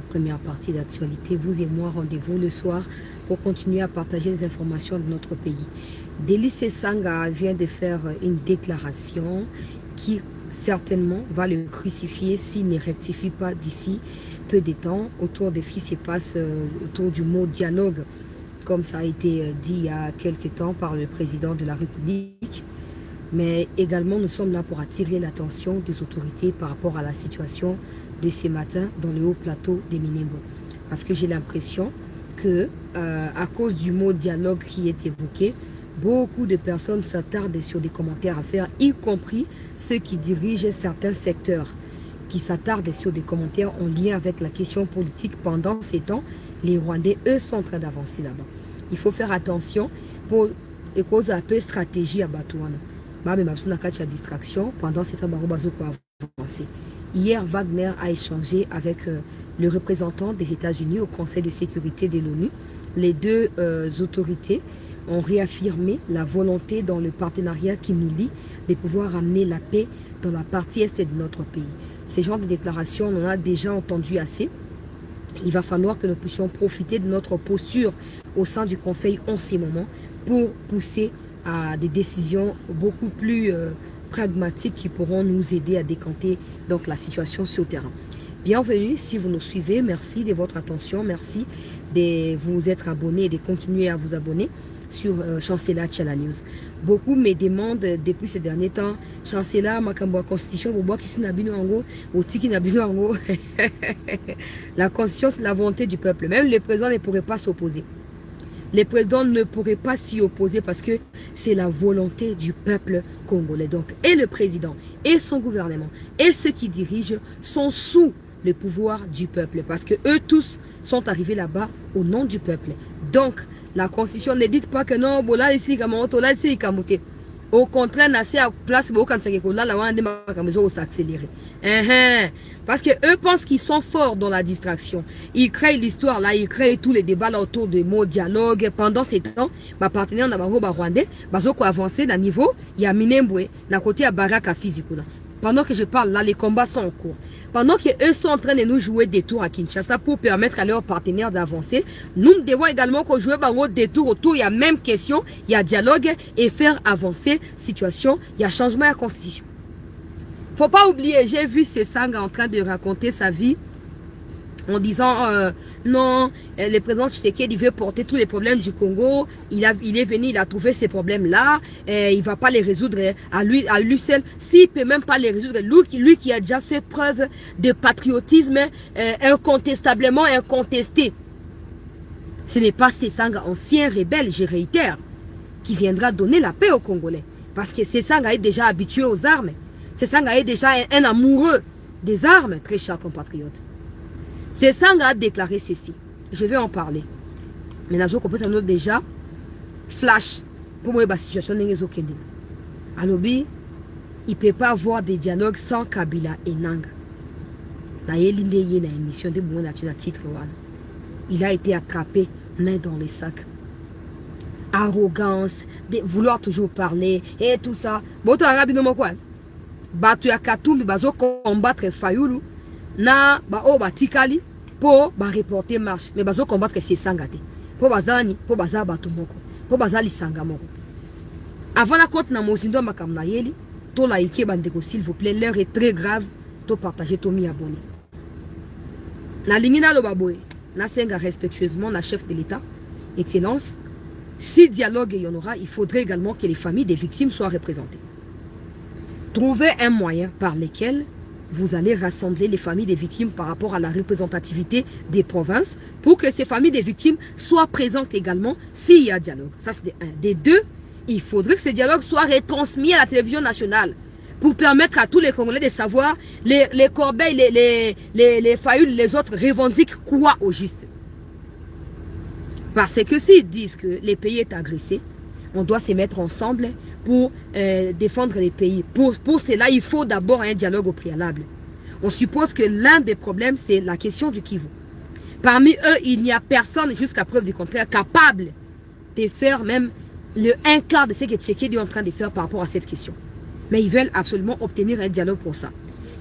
Première partie d'actualité, vous et moi, rendez-vous le soir pour continuer à partager les informations de notre pays. Délice Sanga vient de faire une déclaration qui certainement va le crucifier s'il ne rectifie pas d'ici peu de temps autour de ce qui se passe autour du mot dialogue, comme ça a été dit il y a quelques temps par le président de la République. Mais également, nous sommes là pour attirer l'attention des autorités par rapport à la situation de ce matin dans le haut plateau des Minembwe. Parce que j'ai l'impression que, à cause du mot dialogue qui est évoqué, beaucoup de personnes s'attardent sur des commentaires à faire, y compris ceux qui dirigent certains secteurs, qui s'attardent sur des commentaires en lien avec la question politique. Pendant ces temps, les Rwandais, eux, sont en train d'avancer là-bas. Il faut faire attention pour les causes un peu stratégie à Batouana. Distraction pendant cette avancée. Hier, Wagner a échangé avec le représentant des États-Unis au Conseil de sécurité de l'ONU. Les deux autorités ont réaffirmé la volonté dans le partenariat qui nous lie de pouvoir amener la paix dans la partie est de notre pays. Ces genres de déclarations, on en a déjà entendu assez. Il va falloir que nous puissions profiter de notre posture au sein du Conseil en ces moments pour pousser à des décisions beaucoup plus pragmatiques qui pourront nous aider à décanter donc la situation sur le terrain. Bienvenue si vous nous suivez, merci de votre attention, merci de vous être abonné et de continuer à vous abonner sur Chancela Tchala News. Beaucoup me demandent depuis ces derniers temps, Chancela, Makambo Constitution, la Constitution, c'est la volonté du peuple. Même le président ne pourrait pas s'opposer. Les présidents ne pourraient pas s'y opposer parce que c'est la volonté du peuple congolais. Donc, et le président, et son gouvernement, et ceux qui dirigent sont sous le pouvoir du peuple. Parce que eux tous sont arrivés là-bas au nom du peuple. Donc, la constitution ne dit pas que non, là, ici, là, ici, au contraire, c'est à place où on s'accélérer. Parce que eux pensent qu'ils sont forts dans la distraction. Ils créent l'histoire là, ils créent tous les débats là autour des mots dialogue. Pendant ces temps, ma partenaire na bango ba rwandais, bazoko avancer d'un niveau, il y a Minembwe, na côté à Baraka physique là. Pendant que je parle là, les combats sont en cours. Pendant qu'eux sont en train de nous jouer des tours à Kinshasa pour permettre à leurs partenaires d'avancer, nous devons également qu'on joue des tours autour. Il y a même question, il y a dialogue et faire avancer situation. Il y a changement à la constitution. Faut pas oublier, j'ai vu Sesanga en train de raconter sa vie en disant non, le président Tshisekedi veut porter tous les problèmes du Congo. Il est venu, il a trouvé ces problèmes-là. Il va pas les résoudre à lui seul. S'il peut même pas les résoudre, lui qui a déjà fait preuve de patriotisme incontestablement incontesté. Ce n'est pas Sesanga, ancien rebelle, je réitère, qui viendra donner la paix aux Congolais. Parce que Sesanga est déjà habitué aux armes. Sesanga est déjà un amoureux des armes, très cher compatriote. Sesanga a déclaré ceci. Je vais en parler. Mais nous avons déjà flash pour moi la situation de Alobi, il ne peut pas avoir des dialogues sans Kabila et Nanga. Il a été attrapé main dans les sacs. Arrogance, vouloir toujours parler et tout ça. Bon, tu as quoi? Batu ya Katumbi bazo combattre Fayulu na ba o batikali pour ba reporter marche mais bazo combattre Sesanga te pour bazani pour baza batu moko pour bazali sanga moko avant la compte na mozindo makamna yeli to la ike bandeko s'il vous plaît, l'heure est très grave, to partager to mi abonné na lingina lo baboy na senga respectueusement la chef de l'État, excellence, si dialogue il y en aura, il faudrait également que les familles des victimes soient représentées. Trouvez un moyen par lequel vous allez rassembler les familles des victimes par rapport à la représentativité des provinces pour que ces familles des victimes soient présentes également s'il y a dialogue. Ça, c'est un. Des deux, il faudrait que ce dialogue soit retransmis à la télévision nationale pour permettre à tous les Congolais de savoir les Corbeilles, les Fayulu, les autres revendiquent quoi au juste. Parce que s'ils disent que le pays est agressé, on doit se mettre ensemble pour défendre les pays. Pour cela, il faut d'abord un dialogue au préalable. On suppose que l'un des problèmes, c'est la question du Kivu. Parmi eux, il n'y a personne, jusqu'à preuve du contraire, capable de faire même le un quart de ce que Tshisekedi est en train de faire par rapport à cette question. Mais ils veulent absolument obtenir un dialogue pour ça.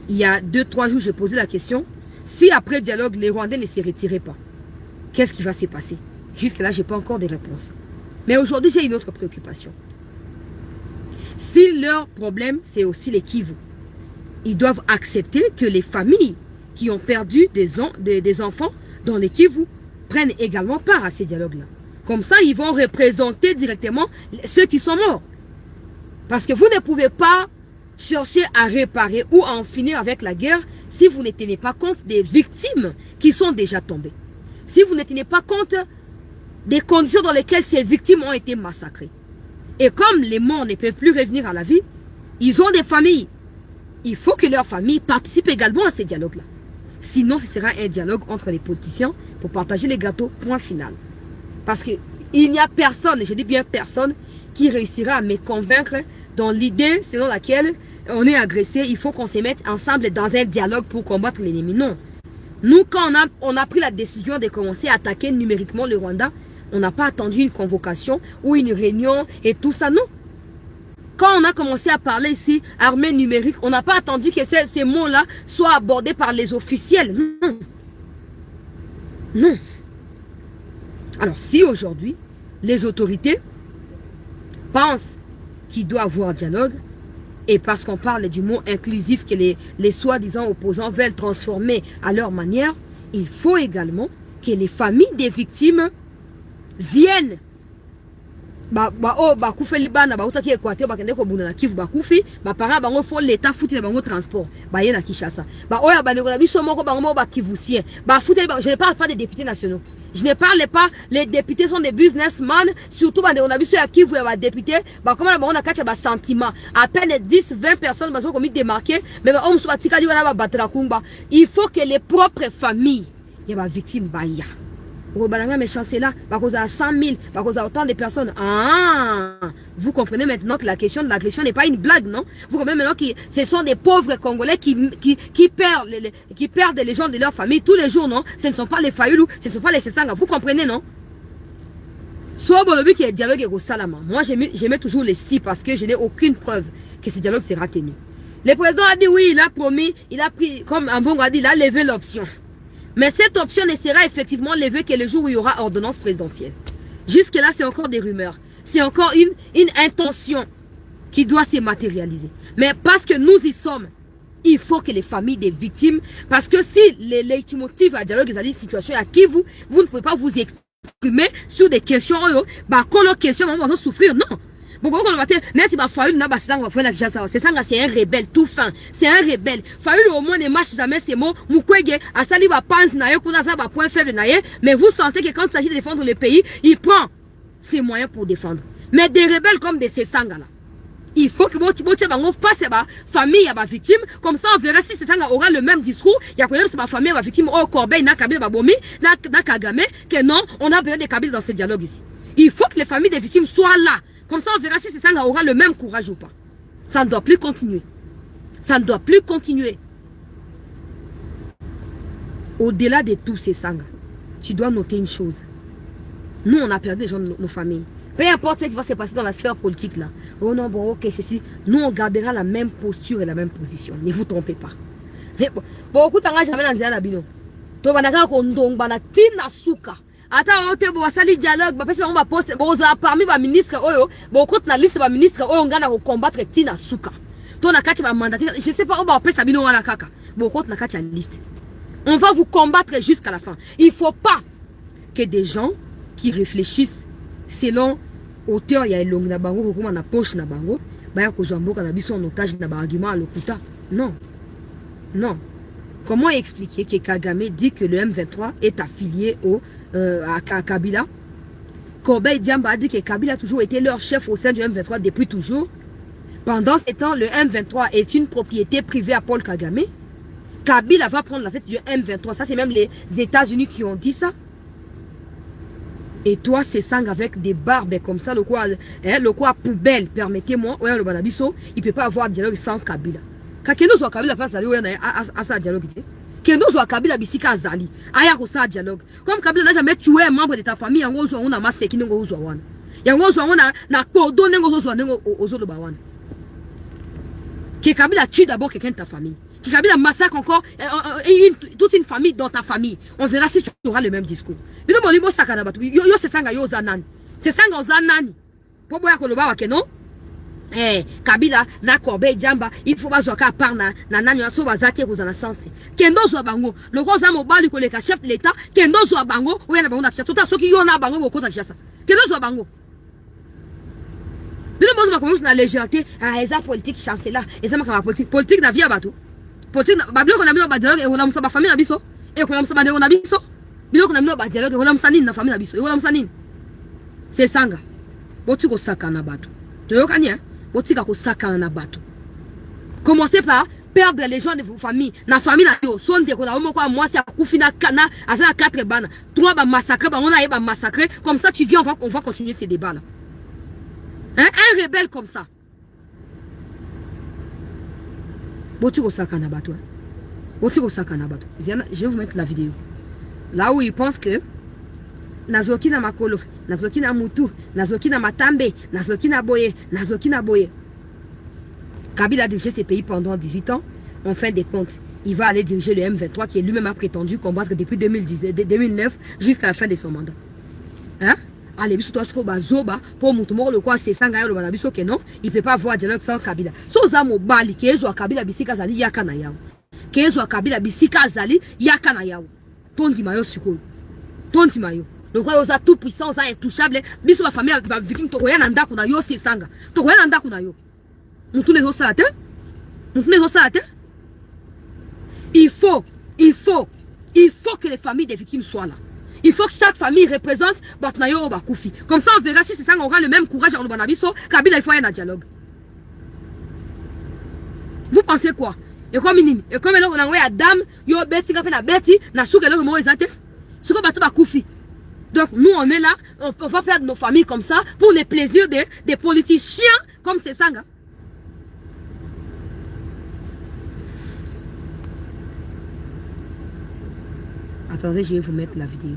Il y a 2-3 jours, j'ai posé la question Si après dialogue, les Rwandais ne se retiraient pas, qu'est-ce qui va se passer? Jusque-là, je n'ai pas encore de réponse. Mais aujourd'hui, j'ai une autre préoccupation. Si leur problème, c'est aussi les Kivu, ils doivent accepter que les familles qui ont perdu des enfants dans les Kivu prennent également part à ces dialogues-là. Comme ça, ils vont représenter directement ceux qui sont morts. Parce que vous ne pouvez pas chercher à réparer ou à en finir avec la guerre si vous ne tenez pas compte des victimes qui sont déjà tombées. Si vous ne tenez pas compte des conditions dans lesquelles ces victimes ont été massacrées. Et comme les morts ne peuvent plus revenir à la vie, ils ont des familles. Il faut que leurs familles participent également à ces dialogues-là. Sinon, ce sera un dialogue entre les politiciens pour partager les gâteaux, point final. Parce qu'il n'y a personne, et je dis bien personne, qui réussira à me convaincre dans l'idée selon laquelle on est agressé, il faut qu'on se mette ensemble dans un dialogue pour combattre l'ennemi. Non. Nous, quand on a pris la décision de commencer à attaquer numériquement le Rwanda, on n'a pas attendu une convocation ou une réunion et tout ça, non. Quand on a commencé à parler ici, armée numérique, on n'a pas attendu que ces mots-là soient abordés par les officiels. Non. Non. Alors, si aujourd'hui, les autorités pensent qu'il doit y avoir dialogue, et parce qu'on parle du mot inclusif que les soi-disant opposants veulent transformer à leur manière, il faut également que les familles des victimes viennent. Bakufi libana ba utaki Équateur bakende ko bunda na Kivu bakufi ba para bango font l'état fouti bango transport ba yena Kinshasa ba oya baneko na biso moko bango ba kivusien ba fouti je ne parle pas des députés nationaux, je ne parle pas, les députés sont des businessmen, surtout baneko na biso ya Kivu ya ba députés ba comment bango na kacha ba sentiment à peine 10-20 personnes ba sont commis démarquer mais ba on so batika li wana ba batela kumba. Il faut que les propres familles ya ba victimes ba ya mais chancela, parce à 100 000, parce à autant de personnes. Ah, vous comprenez maintenant que la question de l'agression n'est pas une blague, non? Vous comprenez maintenant que ce sont des pauvres Congolais qui perdent les gens de leur famille tous les jours, non? Ce ne sont pas les Fayoulou, ce ne sont pas les Sessanga. Vous comprenez, non? Soit bon, le but qui est dialogue au Salama. Moi, j'aimais toujours les si parce que je n'ai aucune preuve que ce dialogue sera tenu. Le président a dit oui, il a promis, il a pris, comme un bon a dit, il a levé l'option. Mais cette option ne sera effectivement levée que le jour où il y aura ordonnance présidentielle. Jusque-là, c'est encore des rumeurs. C'est encore une intention qui doit se matérialiser. Mais parce que nous y sommes, il faut que les familles des victimes, parce que si les leitmotifs à dialogue, les situations à qui vous ne pouvez pas vous exprimer sur des questions, quand nos questions vont souffrir, non. C'est un rebelle tout fin. C'est un rebelle. Fayoulou au moins ne marche jamais ces mots. Mukwege, Asali va penser naye, kunaza va point faible naye. Mais vous sentez que quand il s'agit de défendre le pays, il prend ses moyens pour défendre. Mais des rebelles comme des Sessanga là. Il faut que votre fasse ma famille à ma victime. Comme ça, on verra si Sessanga aura le même discours. Il y a problème, c'est ma famille à ma victime. Oh, Corbeil, na Kabila, Babomi, na Kagame. Que non, on a besoin de Kabila dans ce dialogue ici. Il faut que les familles des victimes soient là. Comme ça, on verra si Sessanga aura le même courage ou pas. Ça ne doit plus continuer. Ça ne doit plus continuer. Au-delà de tous ces sangs, tu dois noter une chose. Nous, on a perdu des gens de nos familles. Peu importe ce qui va se passer dans la sphère politique là. Oh non, bon, ok, ceci. Nous, on gardera la même posture et la même position. Ne vous trompez pas. Beaucoup d'engagés jamais dans la bino. Tobanaka kondong bana tina suka. Ata ote bo wasali dialogue ba pesa ba poste boza parmi ba ministre oyo beaucoup na liste ba ministre oyo ngana ko combattre tina suka. To na kati ba mandaté, je sais pas ba pesa bino wala kaka. Beaucoup na kati liste. On va vous combattre jusqu'à la fin. Il faut pas que des gens qui réfléchissent selon auteur ya elongi na bango kokoma na poche na bango baya kozwa mboka na biso en otage na ba argument à lokuta. Non. Non. Comment expliquer que Kagame dit que le M23 est affilié à Kabila? Corbeil Diamba a dit que Kabila a toujours été leur chef au sein du M23 depuis toujours. Pendant ce temps, le M23 est une propriété privée à Paul Kagame. Kabila va prendre la tête du M23. Ça, c'est même les États-Unis qui ont dit ça. Et toi, c'est sang avec des barbes comme ça, le quoi poubelle, permettez-moi. Ouais, le Banabiso, il ne peut pas avoir de dialogue sans Kabila. Quand Kendo soit Kabila passe à ça dialogue. Kendo soit Kabila bisika azali. Aya ko ça dialogue. Comme Kabila n'a jamais tué un membre de ta famille, yango zo on a massé qui ngo zo wana. Yango zo on na pardonné ngo zo wana ngo ozo lo bawana. Que Kabila tue d'abord quelqu'un de ta famille. Kabila massacre encore toute une famille dans ta famille. On verra si tu auras le même discours. Mais non, bon, sakana batu. Yo c'est sanga yo zanan. C'est sanga zanan. Pour boya koloba wa kenon. Kabila na korbe jamba il faut bazoka par na nani so bazate ko za na sens te. Kendo zo bango. Le rosa mobali ko le chef de l'état, kendo zo bango, ou na bango na tsa. Tout à soki yo na bango ko ta tsa. Kendo zo bango. Nous avons commencé dans la légèreté, à politique chancelier, et ça m'a politique, politique na vie à bateau. Politique, bablo qu'on a mis dans dialogue et on a mis sa famille na biso, et qu'on a mis sa bande on a biso. Bilo qu'on a mis dans dialogue et on a mis sa nine na famille na biso, et on a mis sa nine. C'est sanga. Boti ko saka na bateau. Tu vois kanya? Boti ko saka na bateau. Commencez par perdre les gens de vos familles. Na famille na yo, son de ko na moi moi c'est à kufina kana, à ça 4 bana. 3 ba massacrer, ba on a ba massacrer, comme ça tu viens on va continuer ces débats là. Hein? Un rebelle comme ça. Je vais vous mettre la vidéo. Là où il pense que Nazoki na makolo, Nazoki na mutu, Nazoki na matambe, Nazoki na boye, Nazoki na boye. Kabila a dirigé ces pays pendant 18 ans. En fin des comptes, il va aller diriger le M23 qui lui-même a prétendu combattre depuis 2009 jusqu'à la fin de son mandat. Hein? Allez, biso to sko bazoba pour mutumoko le quoi c'est sanga yo le banabiso que non, il peut pas avoir dialogue sans Kabila. So za mobali kezo Kabila bisika zali yaka na yawo. Kezo Kabila bisika zali yaka na yawo. Tondi mayo siko. Tondi mayo. Le quoi oza tout puissant, oza intouchable. Biso ba famille ba victime to koya na ndako na yo c'est sanga. To koya na ndako na yo. Mutune zo salate. Mutune zo salate. Il faut que les familles des victimes soient là. Il faut que chaque famille représente Batnayo Bakoufi. Comme ça, on verra si c'est ça, on aura le même courage en Banabiso. Kabila, il faut y avoir un dialogue. Vous pensez quoi? Et comme on a envoyé à Dame, yo Betty, la Betty, na souke le mot exact. Ce qu'on bat Bakoufi. Donc, nous, on est là, on va perdre nos familles comme ça pour les plaisirs des politiciens comme c'est ça. Attendez, je vais vous mettre la vidéo.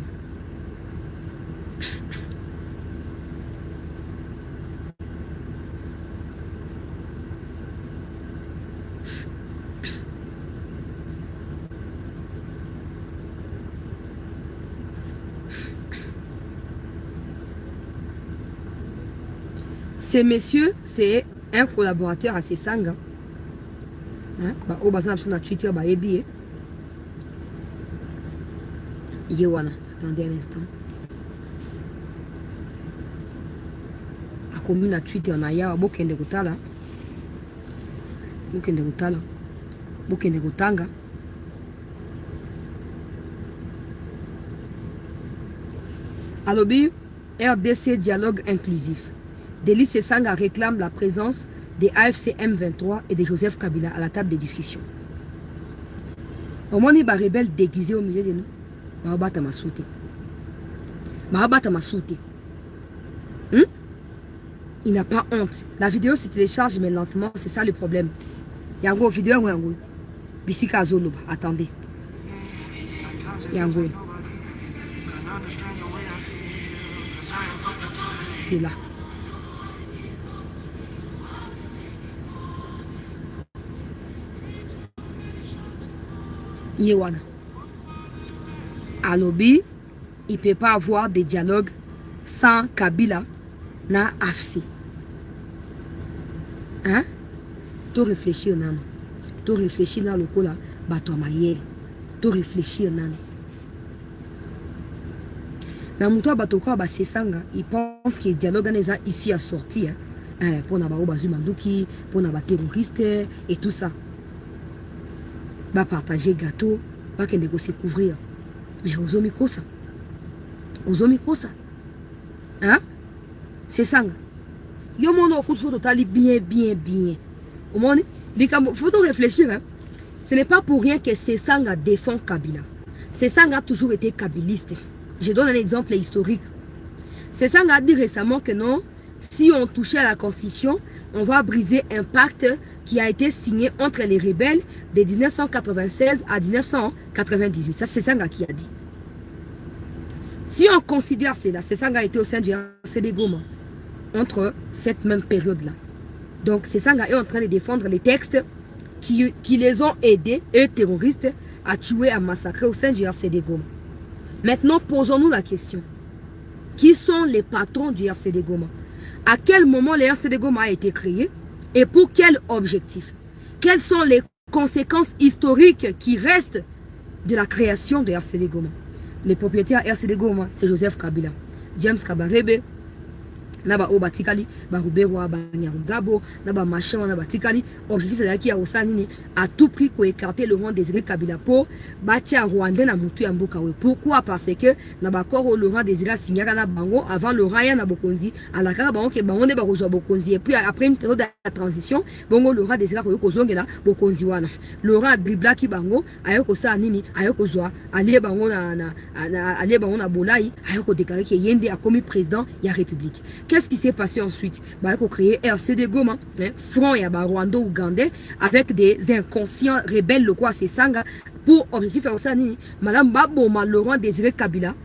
Ce monsieur, c'est un collaborateur à Sesanga. Hein? Au bazar de Twitter, Yewana, attendez un instant. A commune à Twitter, on a ya bokende gutala. Bokende gutala. Bokende gutanga. Alobi, RDC dialogue inclusif. Delis Sesanga réclame la présence des AFC M23 et de Joseph Kabila à la table des discussions. Au moins, il y a des rebelles déguisés au milieu de nous. Mahabata m'a sauté. Mahabata m'a sauté. Il n'a pas honte. La vidéo se télécharge mais lentement, c'est ça le problème. Il y a un gros vidéo ou un gros. Bisika Zoloba, attendez. Il y a un gros. C'est là. Yewana. Alobi, il ne peut pas avoir de dialogue sans Kabila na AFC. Hein? Tu réfléchis nan. Tu réfléchis dans le coup là, bateau maïe. Tu réfléchis nan. Na muto bateau quoi c'est sanga, il pense que le dialogue est ici à sortir. Hein? Pour na baoba zumanduki, pour na ba terroriste et tout ça. Va partager gâteau, va que négocier couvrir. Mais aux hommes ça. Aux hommes ça. Hein? C'est ça. Yo mon coup de total bien. Au moins, faut réfléchir. Hein? Ce n'est pas pour rien que Sesanga défend Kabila. Sesanga a toujours été kabiliste. Je donne un exemple historique. Sesanga a dit récemment que non, si on touchait à la constitution, on va briser un pacte qui a été signé entre les rebelles de 1996 à 1998. Ça, c'est Sesanga qui a dit. Si on considère cela, Sesanga a été au sein du RCD Goma entre cette même période-là. Donc, Sesanga est en train de défendre les textes qui les ont aidés, eux terroristes, à tuer, à massacrer au sein du RCD Goma. Maintenant, posons-nous la question. Qui sont les patrons du RCD Goma? À quel moment le RCD Goma a été créé et pour quel objectif? Quelles sont les conséquences historiques qui restent de la création de RCD Goma? Les propriétaires RCD Goma, c'est Joseph Kabila, James Kabarebe, Naba Obatikali, Barubewa, Banyarugabo, Naba Machin, Naba Tikali. Objectif de qui a aussi à tout prix pour écarter le rang Désiré Kabila pour Batia Rwanda na Mutu Ambokawe. Pourquoi? Parce que Naba Koro le rang Désiré Signara na Bango avant le rang na Bokonzi, à la cara Bango qui Bango ne Barozo Bokonzi. Et puis après une période de transition, Bongo le rang Désiré Kozongela Bokonzi Wana. Le rang Dribla qui Bango, Ayoko Sa Nini, Ayoko Zoa, Alie Bango na Bolai, Ayoko déclaré que Yende a commis président de la République. Qu'est-ce qui s'est passé ensuite? Il faut créer RCD Goma, front et Rwanda Ougandais, avec des inconscients rebelles locaux à Sesanga, pour objectif faire ça. Madame Baboma, Laurent Désiré Kabila,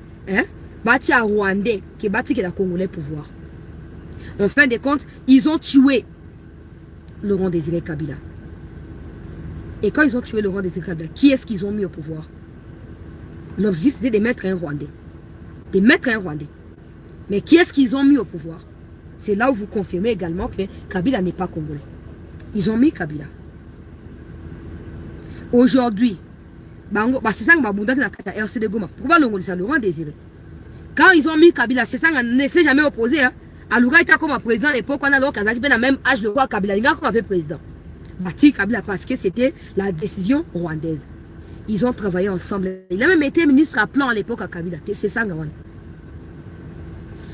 bâti à Rwandais, qui bâti que la Congolais pouvoir. En fin de compte, ils ont tué Laurent Désiré Kabila. Et quand ils ont tué Laurent Désiré Kabila, qui est-ce qu'ils ont mis au pouvoir? L'objectif c'était de mettre un Rwandais. De mettre un Rwandais. Mais qui est-ce qu'ils ont mis au pouvoir? C'est là où vous confirmez également que Kabila n'est pas congolais. Ils ont mis Kabila. Aujourd'hui, c'est ça que Mabunda qui a RCD Goma. Pourquoi le Laurent Désiré? Quand ils ont mis Kabila, c'est ça qu'on ne s'est jamais opposé. Alouga était comme président à l'époque, on a alors Kazaki à même âge le roi Kabila. Il a comme président. Bati Kabila parce que c'était la décision rwandaise. Ils ont travaillé ensemble. Il a même été ministre à plan à l'époque à Kabila. C'est ça, Gawana.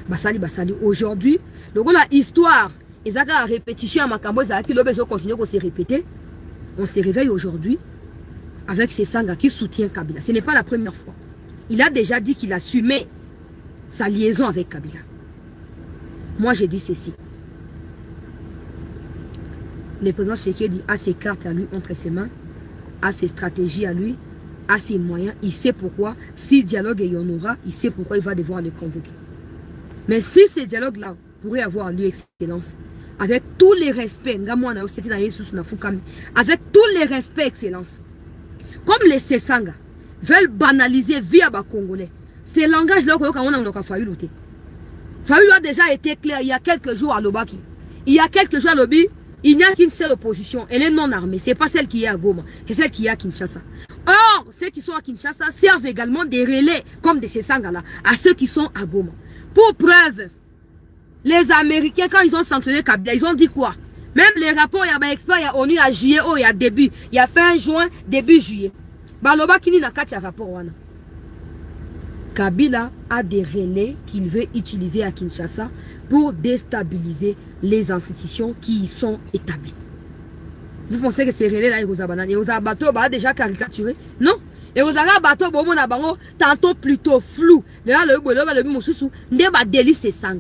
Basali. Aujourd'hui, donc on a histoire. Ils ont la répétition à Makambo, ils ont continué à se répéter. On se réveille aujourd'hui avec ces sangs qui soutiennent Kabila. Ce n'est pas la première fois. Il a déjà dit qu'il assumait sa liaison avec Kabila. Moi, j'ai dit ceci. Le président Tshisekedi a ses cartes à lui entre ses mains, a ses stratégies à lui, a ses moyens. Il sait pourquoi. Si dialogue il y en aura, il sait pourquoi il va devoir le convoquer. Mais si ces dialogues-là pourraient avoir lieu, Excellence, avec tous les respects, avec tous les respects, Excellence, comme les Sesanga veulent banaliser via les Congolais, ces langages-là, on a failli lutter. Failli a déjà été clair il y a quelques jours à Lobaki. Il y a quelques jours à Lobi, il n'y a qu'une seule opposition. Elle est non armée. Ce n'est pas celle qui est à Goma, c'est celle qui est à Kinshasa. Or, ceux qui sont à Kinshasa servent également des relais, comme des Sesanga-là, à ceux qui sont à Goma. Pour preuve, les Américains, quand ils ont sanctionné Kabila, ils ont dit quoi? Même les rapports, il y a experts, il y a ONU, il y a juillet, il y a début, il y a fin juin, début juillet. Baloba Kini n'a qu'à rapport. Kabila a des relais qu'il veut utiliser à Kinshasa pour déstabiliser les institutions qui y sont établies. Vous pensez que ces relais-là, ils ont déjà caricaturé? Non. Et vous avez un bateau, tantôt plutôt flou. Là, le délice c'est sang.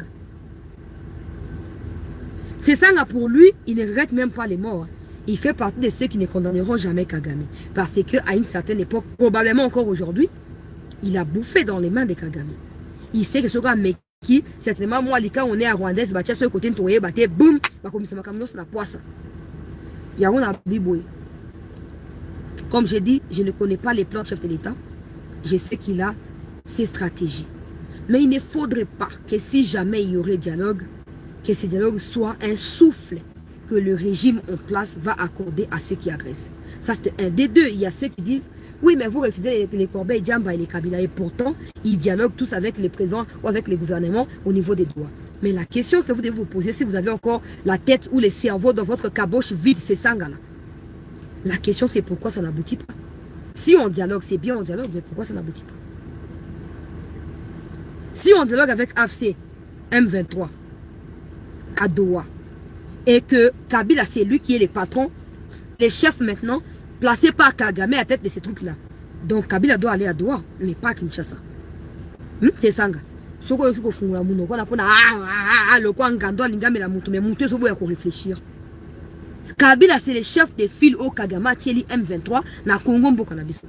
C'est sang pour lui, il ne regrette même pas les morts. Il fait partie de ceux qui ne condamneront jamais Kagame. Parce qu'à une certaine époque, probablement encore aujourd'hui, il a bouffé dans les mains de Kagame. Il sait que ce gars qui, certainement, moi, quand on est à Rwanda, je suis côté de boum, il y a un biboué. Comme je dis, je ne connais pas les plans du chef de l'État. Je sais qu'il a ses stratégies. Mais il ne faudrait pas que si jamais il y aurait dialogue, que ce dialogue soit un souffle que le régime en place va accorder à ceux qui agressent. Ça, c'est un des deux. Il y a ceux qui disent, oui, mais vous refusez les Corbeil, Djamba et les Kabila. Et pourtant, ils dialoguent tous avec les présidents ou avec les gouvernements au niveau des droits. Mais la question que vous devez vous poser, si vous avez encore la tête ou le cerveau dans votre caboche vide, c'est ça, là. La question, c'est pourquoi ça n'aboutit pas. Si on dialogue, c'est bien, on dialogue, mais pourquoi ça n'aboutit pas? Si on dialogue avec AFC M23 à Doha, et que Kabila, c'est lui qui est le patron, les chefs maintenant, placés par Kagame à la tête de ces trucs-là. Donc Kabila doit aller à Doha, mais pas à Kinshasa. C'est ça. Ce qu'on faut faire, le quoi ngando lingame la mutu, mais mutu so boya ko réfléchir. Kabila c'est le chef de file au Kagame Tcheli M23 na Congo Mboka na biso.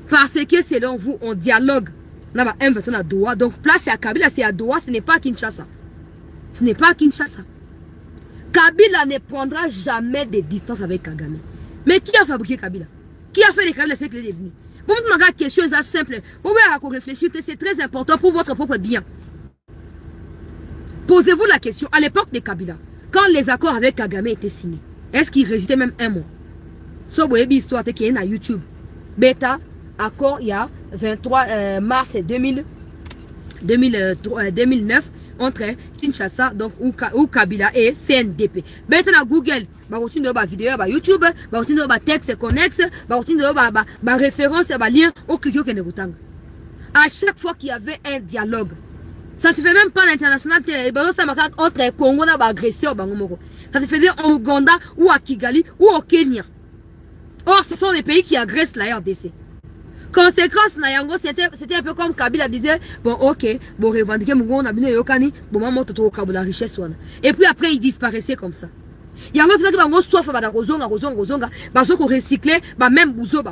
Parce que selon vous on dialogue na ba M23 à Doha, donc place à Kabila c'est à Doha, ce n'est pas à Kinshasa. Ce n'est pas à Kinshasa. Kabila ne prendra jamais de distance avec Kagame. Mais qui a fabriqué Kabila? Qui a fait les Kabila, c'est qu'il est devenu? Pour vous demander la question, c'est simple. Vous pouvez réfléchir, c'est très important pour votre propre bien. Posez-vous la question, à l'époque de Kabila, quand les accords avec Kagame étaient signés, est-ce qu'il résistait même un mois? So, vous voyez l'histoire qui est sur YouTube. Bêta, accord, il y a 23 mars 2009 entre Kinshasa, donc ou Kabila et CNDP. Bêta na Google, bah routine de vidéo, bah YouTube, bah routine de texte connexe, bah routine de référence, bah lien au cliquio que ne routang. À chaque fois qu'il y avait un dialogue, ça ne se fait même pas à l'international, entre Congo et agresseur, ça se faisait en Ouganda ou à Kigali ou au Kenya. Or, ce sont les pays qui agressent la RDC. Conséquence, c'était un peu comme Kabila disait, bon, ok, bon, revendiquer mon on a bien yokani, bon, maman, toto, la richesse, et puis après, il disparaissait comme ça. Il y a un peu de soif, même bouzo,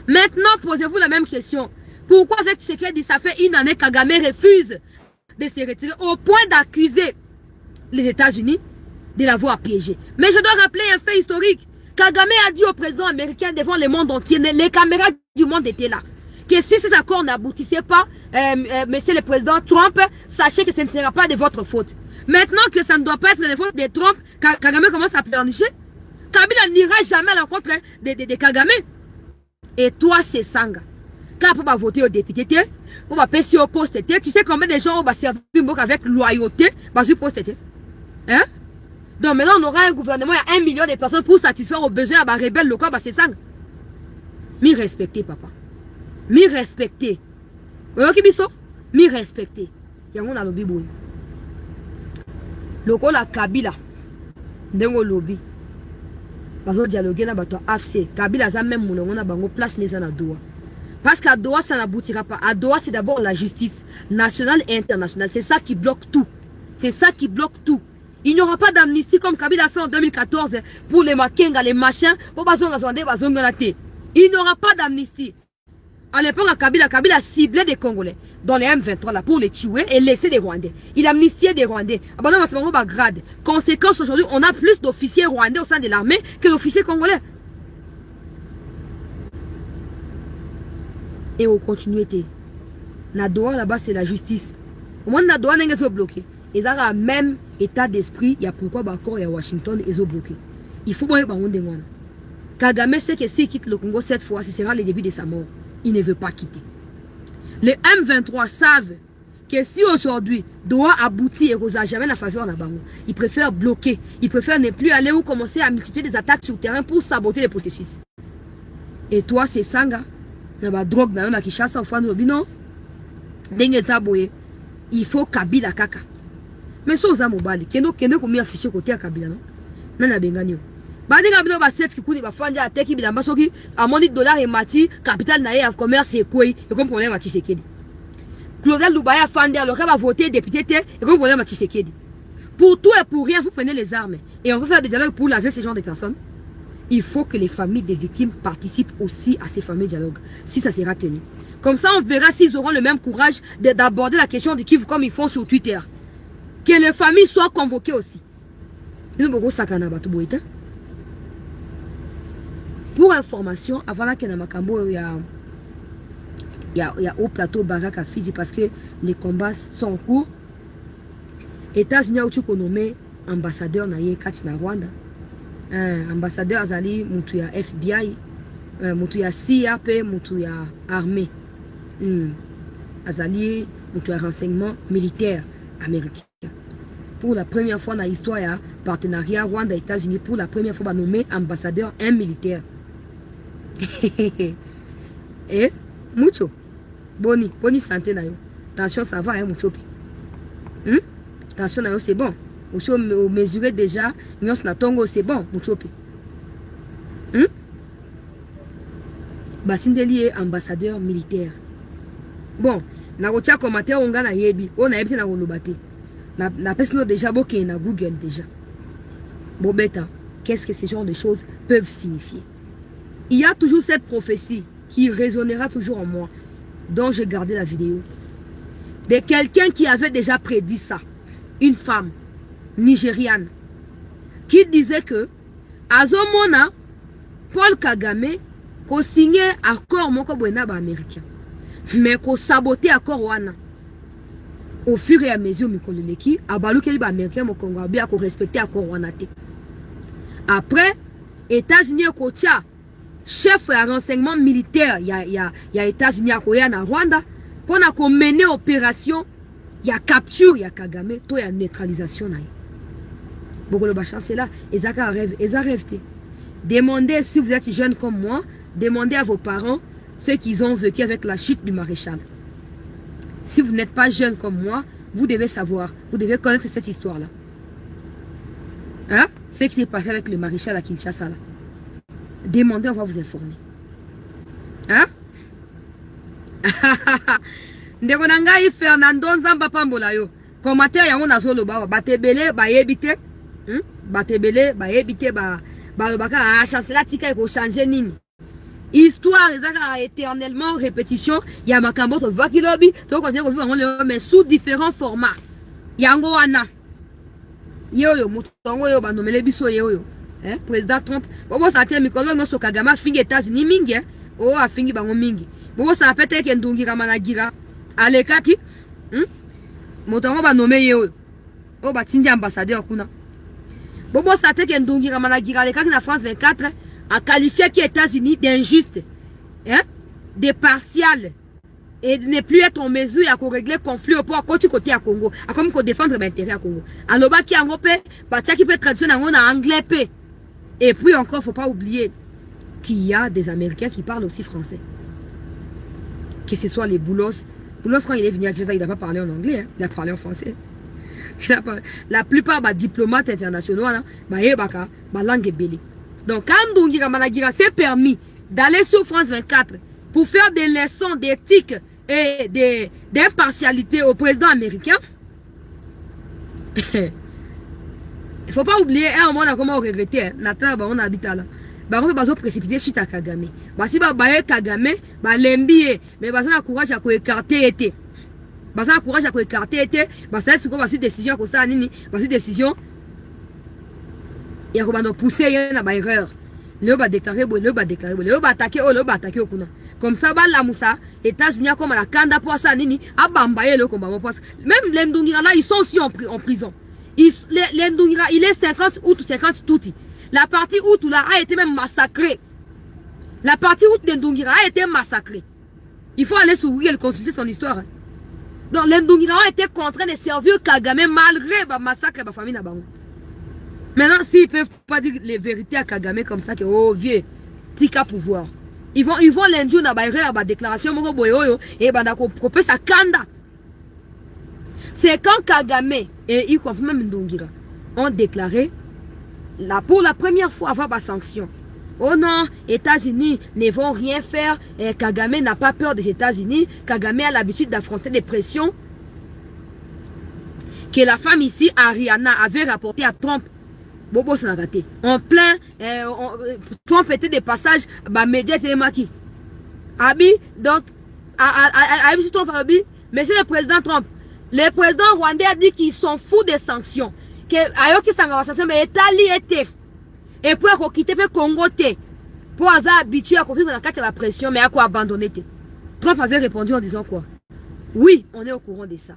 maintenant, posez-vous la même question. Pourquoi avec Tshisekedi, ça fait une année Kagame refuse de se retirer au point d'accuser les États-Unis de l'avoir piégé? Mais je dois rappeler un fait historique. Kagame a dit au président américain devant le monde entier, les caméras du monde étaient là, que si cet accord n'aboutissait pas, monsieur le président Trump, sachez que ce ne sera pas de votre faute. Maintenant que ça ne doit pas être de faute de Trump, Kagame commence à pleurnicher. Kabila n'ira jamais à l'encontre de Kagame. Et toi, c'est Sanga. Quand on va voter au député, on va passer au poste, tu sais combien de gens vont servir avec loyauté, au poste, hein? Donc maintenant, on aura un gouvernement, il y a 1 million de personnes pour satisfaire aux besoins des rebelles locaux, c'est ça. Mi respecter, papa. Mi respecter. Ok, biso? Mi respecter. Il y a un lobby, boy. Loko la Kabila. Ndengo lobby. Parce que dialoguer na bato AFC. Kabila za même mon na bango place neza na Doha. Parce qu'à Doha, ça n'aboutira pas. À Doha, c'est d'abord la justice nationale et internationale. C'est ça qui bloque tout. C'est ça qui bloque tout. Il n'y aura pas d'amnistie comme Kabila a fait en 2014 pour les Makenga, les machins, pour il n'y aura pas d'amnistie. À l'époque, Kabila ciblait des Congolais dans les M23 là, pour les tuer et laisser des Rwandais. Il amnistiait des Rwandais. Grade. Conséquence, aujourd'hui, on a plus d'officiers rwandais au sein de l'armée que d'officiers congolais. Et on continue. Nadoa là-bas, c'est la justice. Au moins, Nadoa n'est pas bloqué. Ils ont le même état d'esprit. Il y a pourquoi il y a Washington, ils ont bloqué. Il faut voir Kagame. Kagame sait que s'il quitte le Congo cette fois, ce sera le début de sa mort. Il ne veut pas quitter. Les M23 savent que si aujourd'hui Doha aboutit et Rosa jamais la faveur en Abango, ils préfèrent bloquer. Ils préfèrent ne plus aller ou commencer à multiplier des attaques sur le terrain pour saboter les processus. Et toi, c'est Sanga. Il y a drogue dans la Kinshasa au fan de non. Il faut Kabila Kaka. Mais si vous avez mobile, kendo komi affiché côté à Kabila non. Nana benganyo. Bani Kabila ba set ki kuni ba fanja ateki bilamba soki amoni dollar et mati capital na ya commerce et quoi et comme problème à Tshisekedi. Claudel Lubaya fanja alors va voter député et comme problème à Tshisekedi. Pour tout et pour rien vous prenez les armes et on veut faire des dialogues pour laver ces gens de personnes. Il faut que les familles des victimes participent aussi à ces fameux dialogues si ça sera tenu. Comme ça on verra s'ils auront le même courage d'aborder la question de Kivu comme ils font sur Twitter. Que les familles soient convoquées aussi. Pour information, avant que il y a au plateau Baraka Fizi parce que les combats sont en cours. États-Unis ont nommé ambassadeur na Rwanda. Ambassadeur Azali Mutuya FBI, Mutuya CIA, Mutuya armée. Azali Mutuya renseignement militaire américain. Pour la première fois dans l'histoire, il y a partenariat Rwanda et États-Unis. Pour la première fois, on va nommer ambassadeur un militaire. Et Mucho, boni santé na yo. Attention, ça va, hein, Mucho. Attention, c'est bon. Mucho, mesurer déjà, c'est bon, Mucho. Basindeli est ambassadeur militaire. Bon, na rotia commentaire on gana yebi, on a na rolobate. La personne déjà bloquée na Google déjà. Bon bêta, qu'est-ce que ces genres de choses peuvent signifier? Il y a toujours cette prophétie qui résonnera toujours en moi, dont j'ai gardé la vidéo. De quelqu'un qui avait déjà prédit ça. Une femme nigériane qui disait que Azomona Paul Kagame ko signé accord moko boena ba américain. Mais ko saboter accord wana. Au fur et à mesure mikolo leki abalu keli ba américain mo Congo bien ko respecter accord wana te. Après États-Unis ko tia chef de renseignement militaire ya États-Unis ko ya na Rwanda pour na ko mener opération ya capture ya Kagame to ya neutralisation na. Bogolo ba chance là, ezaka rêve, te. Demandez si vous êtes jeune comme moi, demandez à vos parents ce qu'ils ont vécu avec la chute du maréchal. Si vous n'êtes pas jeune comme moi, vous devez savoir, vous devez connaître cette histoire-là. Hein? Ce qui s'est passé avec le maréchal à Kinshasa là. Demandez, on va vous informer. Hein? Ndeko nangai Fernando Nzamba Pambola yo. Commentaire yango nazolo ba batebele ba yebite. Batebele ba yebite ba baka a chance la tika ko changer nini. Histoire ezaka éternellement répétition, ya makambo to vakilobi, to continue ko vivre mais sous différents formats. Yango wana. Yo mutongo yo ba nomele biso yo. Président Trump, bobo sa te mikolo no so Kagame fingi États-Unis mingi, o afingi bango mingi. Bobo sa pete ke ndungira managira. Alekaki, motongo ba nomé yo. O ba tindi ambassadeur kuna. Bobo sa te ke ndungira managira alekaki na France 24 a qualifié qui États-Unis d'injuste, de partial et de ne plus être en mesure à régler le conflit au point côté à Congo, à comme qu'on défendre l'intérêt à Congo. Alors bah qui en Europe, bah qui peut traduire en anglais p. Et puis encore, faut pas oublier qu'il y a des Américains qui parlent aussi français. Que ce soit les Boulos. Boulos quand il est venu à Djeza, il n'a pas parlé en anglais, il a parlé en français. La plupart des diplomates internationaux, bah langue est belle. Donc, quand Ndungira Managira s'est permis d'aller sur France 24 pour faire des leçons d'éthique et d'impartialité au président américain, il ne faut pas oublier, un moment, on a comment regretter, Nathan, on habite là. On va précipiter suite à Kagame. Si on va Kagame, l'embiller, mais on a courage à écarter été. On a courage à écarter été, c'est qu'on va sur décision, comme ça, on décision. Il y a un poussé, il y a une erreur. Le va déclarer, le va déclarer, le va attaquer, le va attaquer. Comme ça, la Moussa, États-Unis, comme la Kanda pour ça, à Bambaye, le combat. Même les Ndungira là, ils sont aussi en prison. Les Ndungira, il est 50 août, 50 touti. La partie août là a été même massacrée. La partie août de Ndungira a été massacrée. Il faut aller sur Google consulter son histoire. Donc, les Ndungira ont été contraints de servir Kagame malgré le massacre de la famille Nabango. Maintenant, s'ils ne peuvent pas dire les vérités à Kagame comme ça, que oh vieux, tika pouvoir. Ils vont l'induire dans la déclaration et couper sa kanda. C'est quand Kagame et y compris même Ndungira ont déclaré pour la première fois avant la sanction. Oh non, États-Unis ne vont rien faire. Et Kagame n'a pas peur des États-Unis. Kagame a l'habitude d'affronter des pressions. Que la femme ici, Ariana, avait rapporté à Trump. Bobo s'en a raté. En plein, Trump était des passages, médias télématiques. Abi, donc, monsieur le président Trump, le président rwandais a dit qu'ils sont fous des sanctions. Que, ailleurs qu'ils s'en sanctions, mais Italie était. Et puis, qu'on quitte le Congo, pour avoir habitué à vivre dans la pression, mais à quoi abandonner. Trump avait répondu en disant quoi? Oui, on est au courant de ça.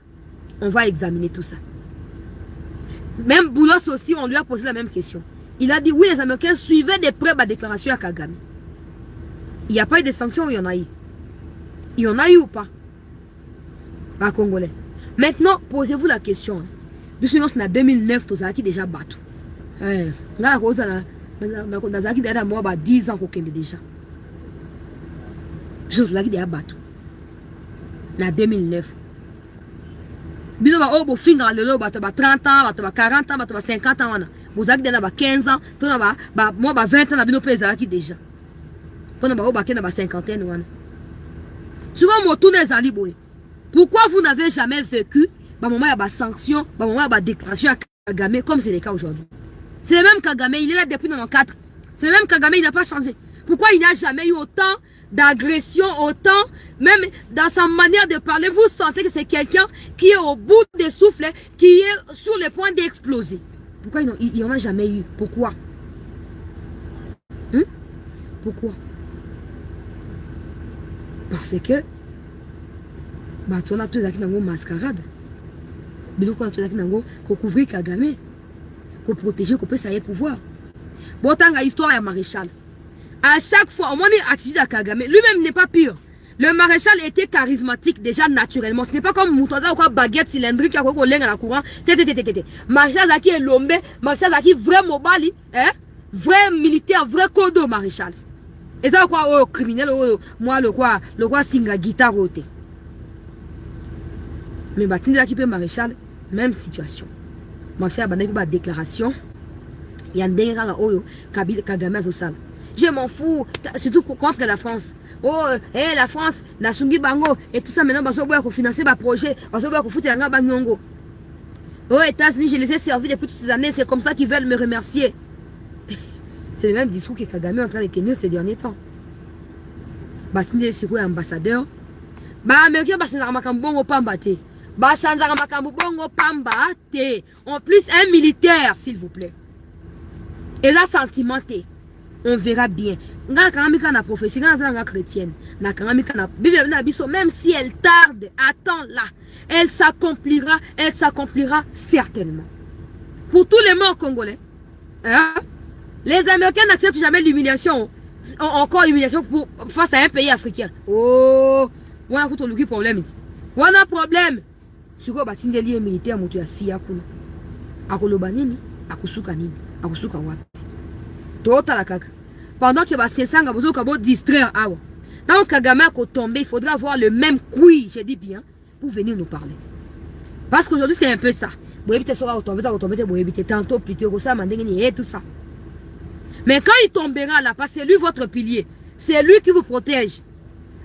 On va examiner tout ça. Même Boulos aussi, on lui a posé la même question. Il a dit oui, les Américains suivaient de près ma déclaration à Kagame. Il n'y a pas eu de sanctions, il y en a eu. Il y en a eu ou pas? Pas congolais. Maintenant, posez-vous la question. Puisque nous sommes en 2009, tout ça qui déjà battu. Là, on a déjà moi 10 ans qu'on est déjà. Je suis là qui déjà battu. En 2009. Biso ba obo finga lelo ba 30 ans, ba 40 ans, ba 50 ans wana. Bozaki dena ba 15 ans, tona ba moi ba 20 ans na bino pesa ki déjà. Tona ba oba kena ba 50aine wana. Souvent moto nezali boye. Pourquoi vous n'avez jamais vécu ba moment ya ba sanction, ba moment ya ba déclaration à Kagame comme c'est le cas aujourd'hui? C'est le même Kagame, il est là depuis 94. C'est le même Kagame, il n'a pas changé. Pourquoi il n'a jamais eu autant d'agression, autant, même dans sa manière de parler, vous sentez que c'est quelqu'un qui est au bout des souffles, qui est sur le point d'exploser. Pourquoi il n'y en a jamais eu? Pourquoi? Pourquoi? Parce que on a tous les mascarade. Mais on a tous les couvrir Kagame, qu'on protéger, qu'on peut ça y pouvoir. Bon, tant que l'histoire est maréchal. À chaque fois, on est attitude à Kagame. Lui-même n'est pas pire. Le maréchal était charismatique déjà naturellement. Ce n'est pas comme Moutoda ou quoi baguette cylindrique qui a quoi la courant. Maréchal Zaki est lombé. Maréchal Zaki vrai mobali, hein? Vrai militaire, vrai codo maréchal. Et ça quoi oh criminel oh moi le quoi singa guitare ôté. Mais Batinde Zaki peut maréchal même situation. Maréchal a une déclaration. Il y a un déclaration oh Kagame a ça. Je m'en fous, surtout contre la France. Oh, la France, Nasungi Bango, et tout ça maintenant, parce qu'on va financer ma projet, parce qu'on va foutre la Banyongo. Oh, États-Unis, je les ai servis depuis toutes ces années, c'est comme ça qu'ils veulent me remercier. C'est le même discours que Kagame est en train de tenir ces derniers temps. Batinde Siko est ambassadeur. Américain, Bachanzara Makambongo Pambate. Bachanzara Makambongo Pambate. En plus, un militaire, s'il vous plaît. Et là, sentimenté. On verra bien. La prophétie, la chrétienne, même si elle tarde, attends-la. Elle s'accomplira certainement. Pour tous les morts congolais, hein? Les Américains n'acceptent jamais l'humiliation. Encore l'humiliation face à un pays africain. Oh, on a un problème. On a un problème. Sur quoi bâtiment des liens militaires, on a six akulu. Akulu banini, akusuka nini, akusuka wapi. Tota la kaka. Pendant que Bassessanga va distraire Awa. Tant que Kagame a tombé, il faudra avoir le même couille, je dis bien, pour venir nous parler. Parce qu'aujourd'hui, c'est un peu ça. Vous évitez ça, vous évitez tantôt, plutôt, ça, et tout ça. Mais quand il tombera là, parce que c'est lui votre pilier, c'est lui qui vous protège.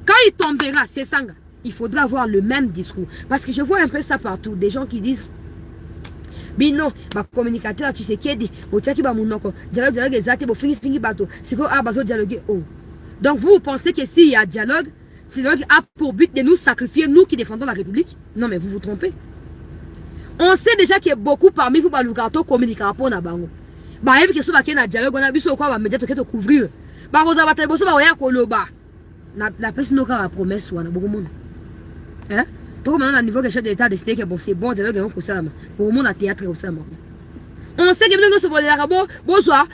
Quand il tombera, c'est Sanga, il faudra avoir le même discours. Parce que je vois un peu ça partout, des gens qui disent. Bino, ma communicateur, tu sais qui dit, dialogue exact, fini bateau. C'est quoi, dialoguer. Oh. Donc vous pensez que s'il y a dialogue, c'est dialogue a pour but de nous sacrifier, nous qui défendons la République? Non, mais vous vous trompez. On sait déjà qu'il y a beaucoup parmi vous, Balukato, communiquer pour Nabango. Même que ce soit un dialogue, on a vu ce qu'on va médias te couvrir. Vous avez besoin de Koloba. La personne n'a pas promesse, ou beaucoup de monde. Hein? Tout le niveau que chef d'État décidé que bon, c'est bon, dialogue pour ça. Pour le monde à théâtre aussi. On sait que nous sommes les arabes, bonsoir.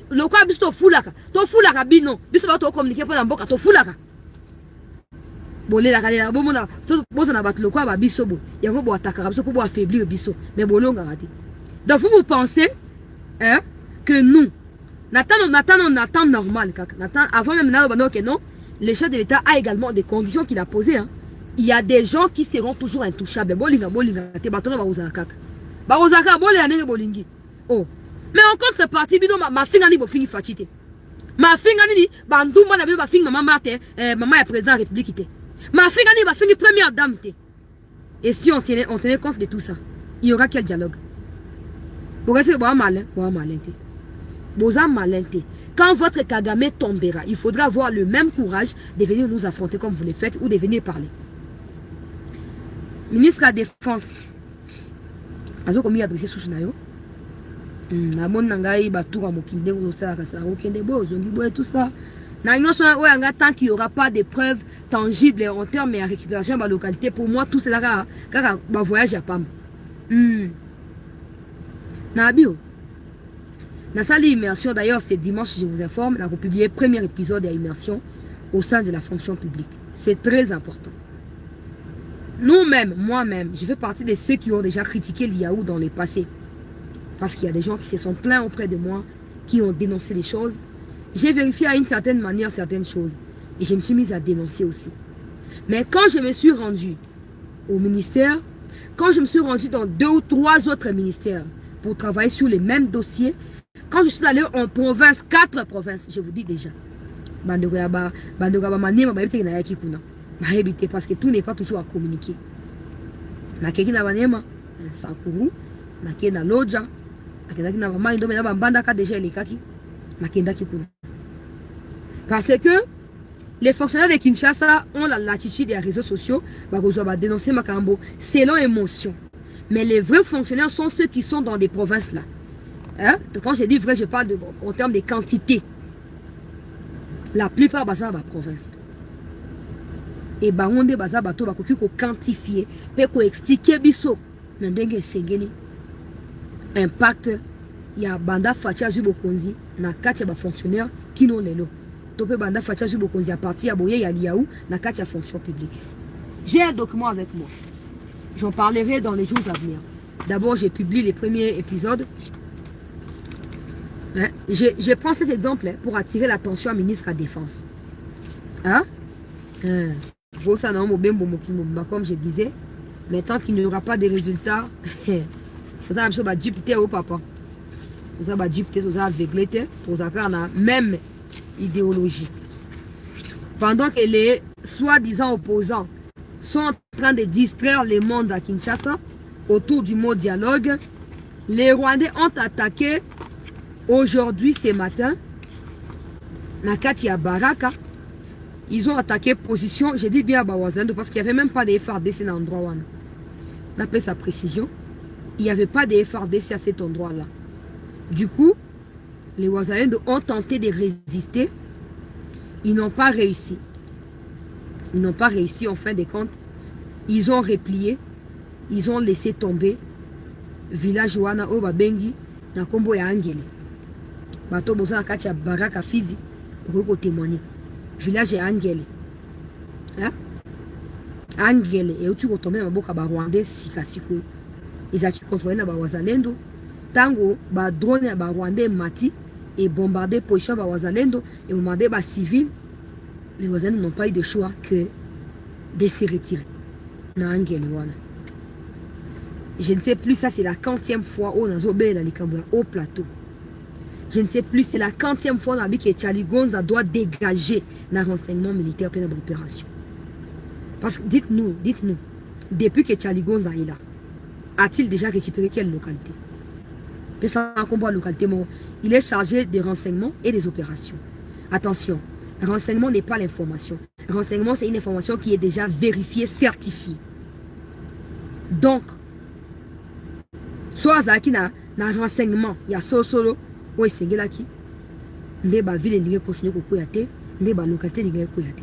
Le quoi, bisto foulaka. To foulaka bino. Bisto va te communiquer pour la boca, to foulaka. Bolé la galère, bon, on a battu le quoi, biso. Il y a un peu attaquer, pour affaiblir biso. Mais bon, on a raté. Donc vous pensez, hein, que nous, Nathan normal, avant même que non, le chef de l'État a également des conditions qu'il a posées, hein. Il y a des gens qui seront toujours intouchables. Oh. Mais en contrepartie, ma fille n'a pas fini fatiguée. Ma fille n'a pas fini maman maman est président de la République. Ma fille n'a pas fini première dame. Et si on tenait compte de tout ça, il y aura quel dialogue? Vous restez malin. Quand votre Kagame tombera, il faudra avoir le même courage de venir nous affronter comme vous le faites ou de venir parler. Ministre de la Défense, azo komi adressé sous nayo. Na mon nangai batoura mokinde ou ça ka ça okende bo zongi bo et tout ça. Na nyonso ouais anga tant qu'il y aura pas de preuves tangibles en termes de récupération de la localité, pour moi tout cela kaka ba voyage à Pam. Na bio. Na sali immersion d'ailleurs c'est dimanche, je vous informe, la republié premier épisode d'immersion au sein de la fonction publique. C'est très important. Nous-mêmes, moi-même, je fais partie de ceux qui ont déjà critiqué l'IAO dans le passé. Parce qu'il y a des gens qui se sont plaints auprès de moi, qui ont dénoncé les choses. J'ai vérifié à une certaine manière certaines choses. Et je me suis mise à dénoncer aussi. Mais quand je me suis rendue au ministère, quand je me suis rendue dans 2 ou 3 autres ministères pour travailler sur les mêmes dossiers, quand je suis allée en province, 4 provinces, je vous dis déjà. Parce que tout n'est pas toujours à communiquer. Parce que les fonctionnaires de Kinshasa ont la latitude des réseaux sociaux pour dénoncer Makambo selon émotion. Mais les vrais fonctionnaires sont ceux qui sont dans des provinces là. Hein? Quand je dis vrai, je parle en termes de quantité. La plupart baza ba province. Et bangonde baza bato bakoki ko quantifier pe ko expliquer biso na ndenge sengeni impact ya banda fatia Zubokonzi na kati ba fonctionnaire kino lelo. Topé banda fatia Zubokonzi à partir ya boye ya liaou na kati ya fonction publique. J'ai un document avec moi. J'en parlerai dans les jours à venir. D'abord, j'ai publié les premiers épisodes. Hein? Je prends cet exemple pour attirer l'attention à ministre de la Défense. Hein? Comme je disais, mais tant qu'il n'y aura pas de résultats, vous avez dupeté au papa. Vous avez dupeté, vous avez aveuglé, vous avez la même idéologie. Pendant que les soi-disant opposants sont en train de distraire le monde à Kinshasa autour du mot dialogue, les Rwandais ont attaqué aujourd'hui, ce matin, Nakati à Baraka. Ils ont attaqué position, j'ai dit bien à Bawazando, parce qu'il n'y avait même pas de FRDC dans l'endroit. D'après sa précision, il n'y avait pas de FRDC à cet endroit-là. Du coup, les Wazalendo ont tenté de résister. Ils n'ont pas réussi. Ils n'ont pas réussi en fin de compte. Ils ont replié. Ils ont laissé tomber. Village Wana Obabengi, na kombo ya Angele. Bato bosa na kati ya Baraka Fizi, pour témoigner. Village ya Angele. Hein? Angele. Et où tu retombes à Boka Rwandais Sikasiko. Ils ont contrôlé na Wazalendo. Tango, ba drone ya Rwandais mati et bombardé position ba Wazalendo et bombardé ba civil. Les Wazalendo n'ont pas eu de choix que de se retirer. Na Angele wana. Je ne sais plus, ça c'est la 40e fois où on a obéi au plateau. Je ne sais plus, c'est la 40e fois que Charlie Gonza doit dégager le renseignement militaire pour l'opération. Parce que dites-nous, depuis que Charlie Gonza est là, a-t-il déjà récupéré quelle localité? Parce qu'un combat localité, il est chargé des renseignements et des opérations. Attention, le renseignement n'est pas l'information. Le renseignement, c'est une information qui est déjà vérifiée, certifiée. Donc, soit Zaki na renseignement, il y a solo, ou Sengelaki, Neba ville n'est continué au Kouyate, Neba localité n'est pas Kouyate.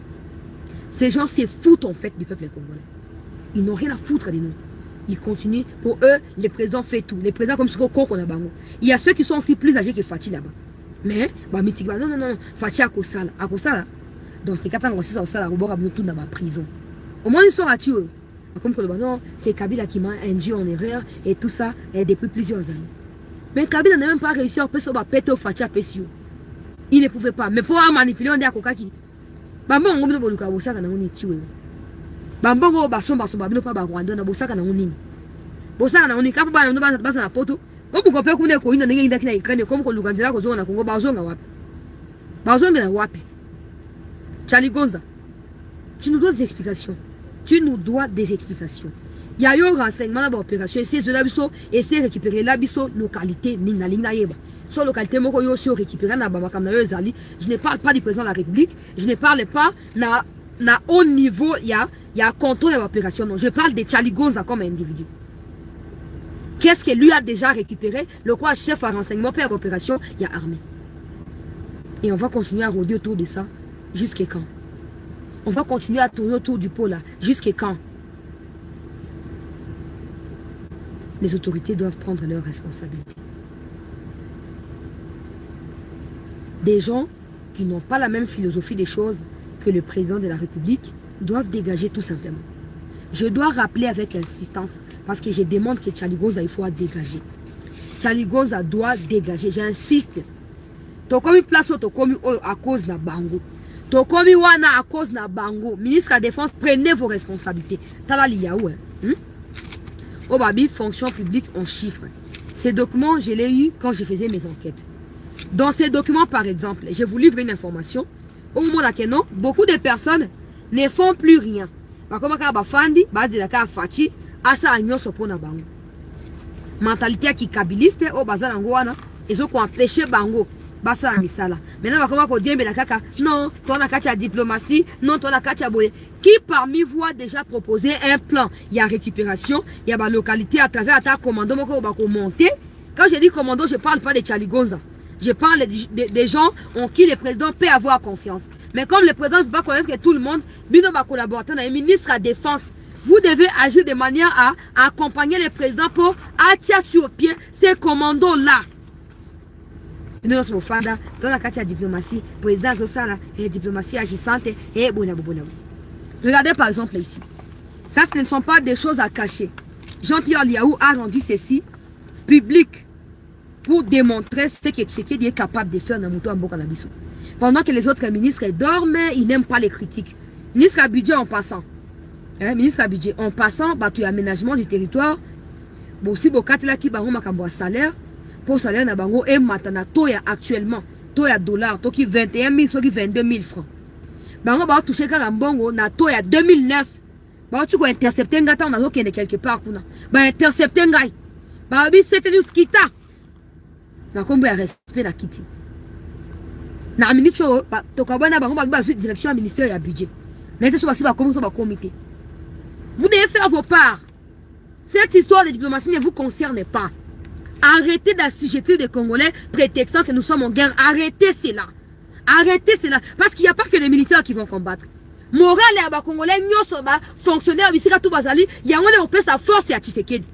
Ces gens se foutent en fait du peuple congolais. Ils n'ont rien à foutre de nous. Ils continuent. Pour eux, le président fait tout. Les présidents comme ce qu'on a bango. Il y a ceux qui sont aussi plus âgés que Fatih là-bas. Mais, non, Fatih à Kosala. À Kosala, dans ces 4 ans, on s'est à Robor tout dans ma prison. Au moins, ils sont à tuer. Comme que non, c'est Kabila qui m'a induit en erreur et tout ça et depuis plusieurs années. Mais Kabila n'a même pas réussi à péter au Fatia Pessio. Il ne pouvait pas. Mais pour manipuler, on dit à Kokaki. Bambon, on va vous dire que vous êtes tué. Bambon, on va vous dire que vous êtes Rwanda, on va vous dire que vous êtes tué. Vous êtes tué. Vous êtes tué. Poto. Vous pouvez pas connaître qu'on est Ukraine comme qu'on nous a Congo, Bazonga Wapi. Bazonga Wapi. Charlie Gonza, tu nous dois des explications. Tu nous dois des explications. Il y a eu un renseignement dans l'opération. Essayer de l'abisso, essayer de récupérer l'abisso localité. Sur localité, moi, je récupérer je ne parle pas du président de la République. Je ne parle pas na haut niveau. Il y a contrôle de l'opération. Je parle de Charlie Gonza comme individu. Qu'est-ce que lui a déjà récupéré? Le quoi chef à renseignement, puis à l'opération, il y a armée. Et on va continuer à rôder autour de ça. Jusqu'à quand? On va continuer à tourner autour du pôle là. Jusqu'à quand? Les autorités doivent prendre leurs responsabilités. Des gens qui n'ont pas la même philosophie des choses que le président de la République doivent dégager tout simplement. Je dois rappeler avec insistance parce que je demande que Charlie Gonza, il faut dégager. Charlie Gonza doit dégager. J'insiste. Tu comme une place à cause de Bango. To komi wana à cause na bango. Ministre de la Défense, prenez vos responsabilités. Talali yaou. Obabi, fonction publique en chiffres. Ces documents, je l'ai eu quand je faisais mes enquêtes. Dans ces documents, par exemple, je vous livre une information. Au moment où non, beaucoup de personnes ne font plus rien. Comme Fandi, base de la Fati, asa agnon sopona bango. Mentalité qui kabiliste, au bazar angouana, ils ont empêché bango. Basa misala. Maintenant, on va comment dire la kaka. Non, toi on a katia diplomatie. Non, toi on a katia boye. Qui parmi vous a déjà proposé un plan? Il y a récupération, il y a la localité à travers ta commando. On va monter. Quand je dis commando, je parle pas de Charlie Gonza. Je parle des gens en qui le président peut avoir confiance. Mais comme le président ne peut pas connaître que tout le monde, Bino va collaborer dans le ministre de la Défense. Vous devez agir de manière à accompagner le président pour attirer sur pied ces commandos-là. Nous sommes dans la diplomatie, président Zosala, et diplomatie agissante, et bon. Regardez par exemple ici. Ça, ce ne sont pas des choses à cacher. Jean-Pierre Liaou a rendu ceci public pour démontrer ce que Tshisekedi est capable de faire dans Moutou Ambo Kanabiso. Pendant que les autres ministres dorment, ils n'aiment pas les critiques. Ministre à budget en passant. Ministre à budget en passant, bah, tu as aménagement du territoire. Bon, si vous avez qui bango makambo salaire, pour salaire na bango et matana toya actuellement, toya dollar, toki 21 000, soki 22 000 francs. Bango ba toucher karambongo na toya 2009. Bah tu ko intercepter ngata on a zo kende quelque part kuna. Bah intercepter ngai. Bah bi c'était nous kita. Na kombo ya respect na kiti. Na ministre ba to ka bana bango ba direction ministère ya budget. Na été so ba si ba comité. Vous devez faire vos parts. Cette histoire de diplomatie ne vous concerne pas. Arrêtez d'assujettir des Congolais prétextant que nous sommes en guerre. Arrêtez cela. Arrêtez cela. Parce qu'il n'y a pas que les militaires qui vont combattre. Moral et les Congolais, nous sommes fonctionnaires, ici, tout Bazali, il y a un peu sa force et à Tshisekedi.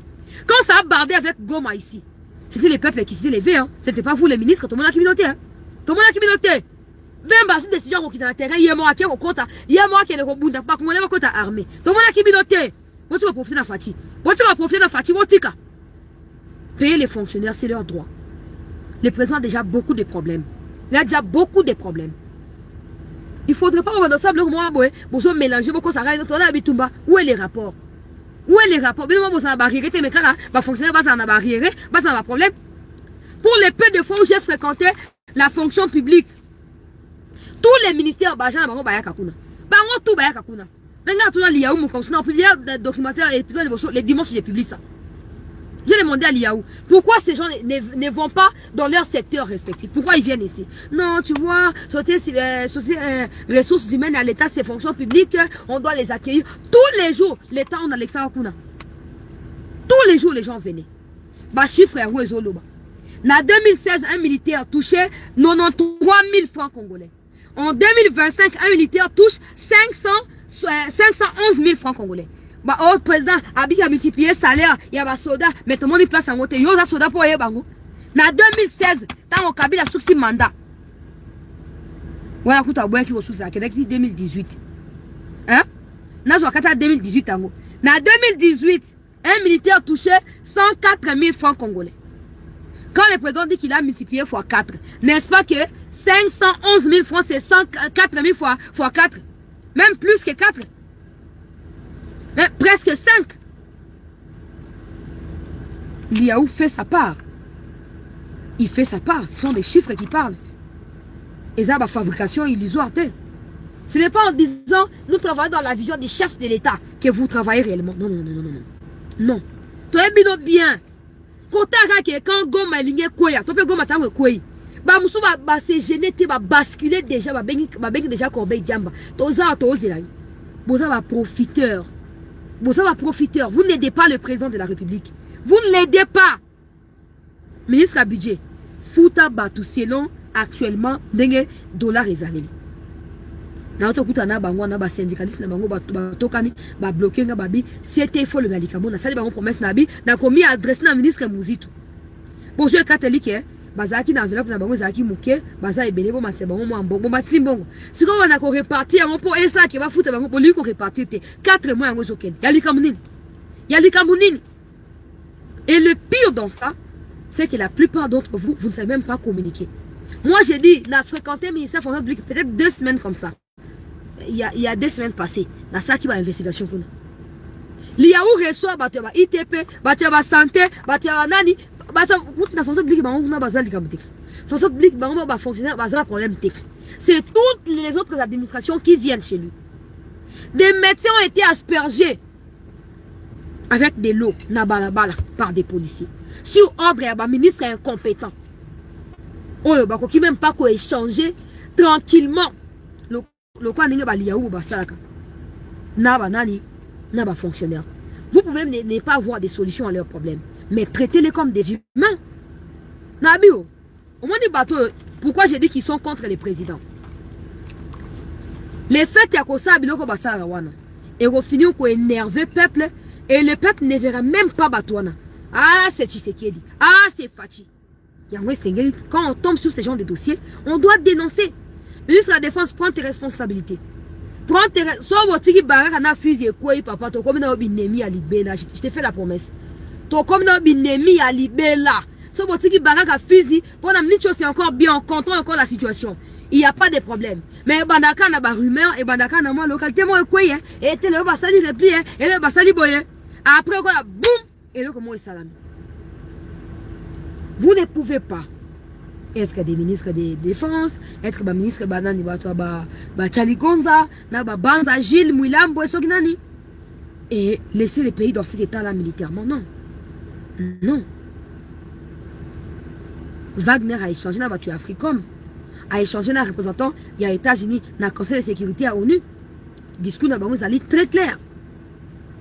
Quand ça a bardé avec Goma ici, c'était les peuples qui s'étaient levés. Hein. C'était pas vous les ministres, tout le monde a communauté. Hein. Tout le monde a communauté. Même si des décisions qui sont dans le terrain, il y a moi qui est au compte, il y a moi qui est au compte, pas Congolais au compte armé. Tout le monde a communauté. Vous tu vas profiter de la fatigue. Vous tu vas profiter de la fatigue. Payer les fonctionnaires, c'est leur droit. Le président a déjà beaucoup de problèmes. Il a déjà beaucoup de problèmes. Il ne faudrait pas qu'on ça, vous mélanger beaucoup ça. Où est les rapports? Où est les rapports? Fonctionnaire, pas problème. Pour les peu de fois où j'ai fréquenté la fonction publique, tous les ministères, tout documentaire et les dimanches, j'ai publié ça. J'ai demandé à Liaou, pourquoi ces gens ne vont pas dans leur secteur respectif? Pourquoi ils viennent ici? Non, tu vois, ressources humaines à l'État, ces fonctions publiques, on doit les accueillir. Tous les jours, l'État, on a Alexandre Kouna. Tous les jours, les gens venaient. Bah, chiffre, en 2016, un militaire touchait 93 000 francs congolais. En 2025, un militaire touche 511 000 francs congolais. Bah, oh, président, Abi a multiplié salaire, il y a des soldats, mais tout le monde est place en côté. Il y a des soldats pour y bango. En 2016, dans le Kabila a succès mandat. Voilà, écoute, qui est sous ça, 2018. Hein? Dans 2018, en 2018, un militaire touchait 104 000 francs congolais. Quand le président dit qu'il a multiplié x 4, n'est-ce pas que 511 000 francs, c'est 104 000 x 4? Même plus que 4. Mais presque 5. Liaou fait sa part. Il fait sa part. Ce sont des chiffres qui parlent. Et ça, la fabrication illusoire. Ce n'est pas en disant, nous travaillons dans la vision des chefs de l'État que vous travaillez réellement. Non. Non. Tu es bien. Quand Goma est ligné, tu peux Goma tango koi. Bah, moussou va se gêner, va basculer déjà, va bengi déjà corbeille diamba. Toza, Boza va profiteur. Vous n'aidez pas le président de la République. Vous ne l'aidez pas. Ministre à budget. Fouta Batou selon actuellement des dollars et années. Dans notre coup, on a des syndicalistes, on a bloqué, c'était faux le médicament. On a des promesses, on a mis adresse à ministre Mouzito. Bon, je suis catholique, bazaki na enveloppe na bango zaki muke baza ebele bo matse bango mo mbongo matsi mbongo siko wana ko repartir yango po esa ke ba futa bango po liko repartir te 4 mois yango zoken yali kamunini. Et le pire dans ça c'est que la plupart d'entre vous ne savez même pas communiquer. Moi j'ai dit la fréquenter ministère fonction publique peut-être 2 semaines comme ça. Il y a 2 semaines passées na ça qui va investigation pour nous. Liaou reçoit bateba ITP bateba santé bateba nani. La fonction publique, c'est toutes les autres administrations qui viennent chez lui. Des médecins ont été aspergés avec des lots par des policiers. Sur ordre d'un ministre incompétent. Qui même pas échanger tranquillement. Le quoi n'est pas liaou basalaka. N'a fonctionnaire. Vous pouvez ne pas avoir des solutions à leurs problèmes. Mais traitez-les comme des humains. Nabio, au moins des bateaux, pourquoi j'ai dit qu'ils sont contre les présidents? Les faits ya kosa biloko basala wana. Et on finit qu'on énerver le peuple et le peuple ne verra même pas Batouana. Ah, c'est Tshisekedi. Ah, c'est Fachi. Quand on tombe sur ce genre de dossiers, on doit dénoncer. Le ministre de la Défense, prends tes responsabilités. Prends tes responsabilités. Je t'ai fait la promesse. Comme dans Binemi à Libela. C'est encore bien, on contrôle encore la situation. Il n'y a pas de problème. Mais Bandaka n'a pas rumeur et Bandaka n'a pas localité. Moi, quoi, et t'es le basali repli, et le basali boye. Après, quoi, boum, et là, comment est salami. Vous ne pouvez pas être des ministres de défense, être des ministres de Tchalikonza, Banza, Gilles, Mouilambo et Sognani. Et laisser les pays dans cet état-là militairement. Non. Non. Wagner a échangé dans la Africom. A échangé dans représentant, il y a États-Unis, dans le Conseil de sécurité à ONU. Discours n'a pas très clair.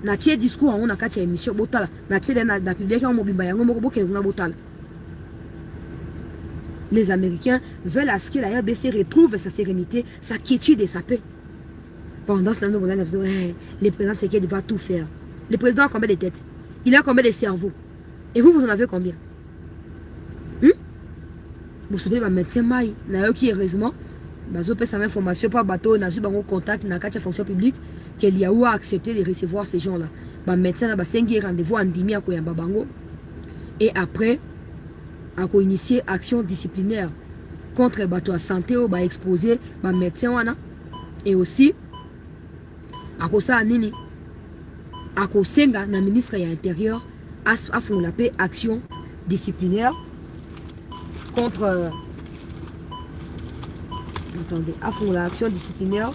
Na tie discours on a katia émission botala. Na tie na publication mo bimba yango moko boke na botala. Les Américains veulent à ce que la RDC retrouve sa sérénité, sa quiétude et sa paix. Pendant ce temps, le président Tshisekedi va tout faire. Le président a combien de têtes? Il a combien de cerveaux? Et vous en avez combien? Vous savez, le médecin Maï, qui heureusement, je peux cette information par bateau, je suis en contact avec la fonction publique, qu'il y a eu à accepter de recevoir ces gens-là. Le médecin a 5 rendez-vous en Dimi à Koyambabango. Et après, à initier action disciplinaire contre les bateaux à santé, ou exposer le médecin. Et aussi, à Kosa Nini, à Kosenga, le ministre de l'Intérieur, a fait la paix action disciplinaire contre. Attendez, à fond l'action disciplinaire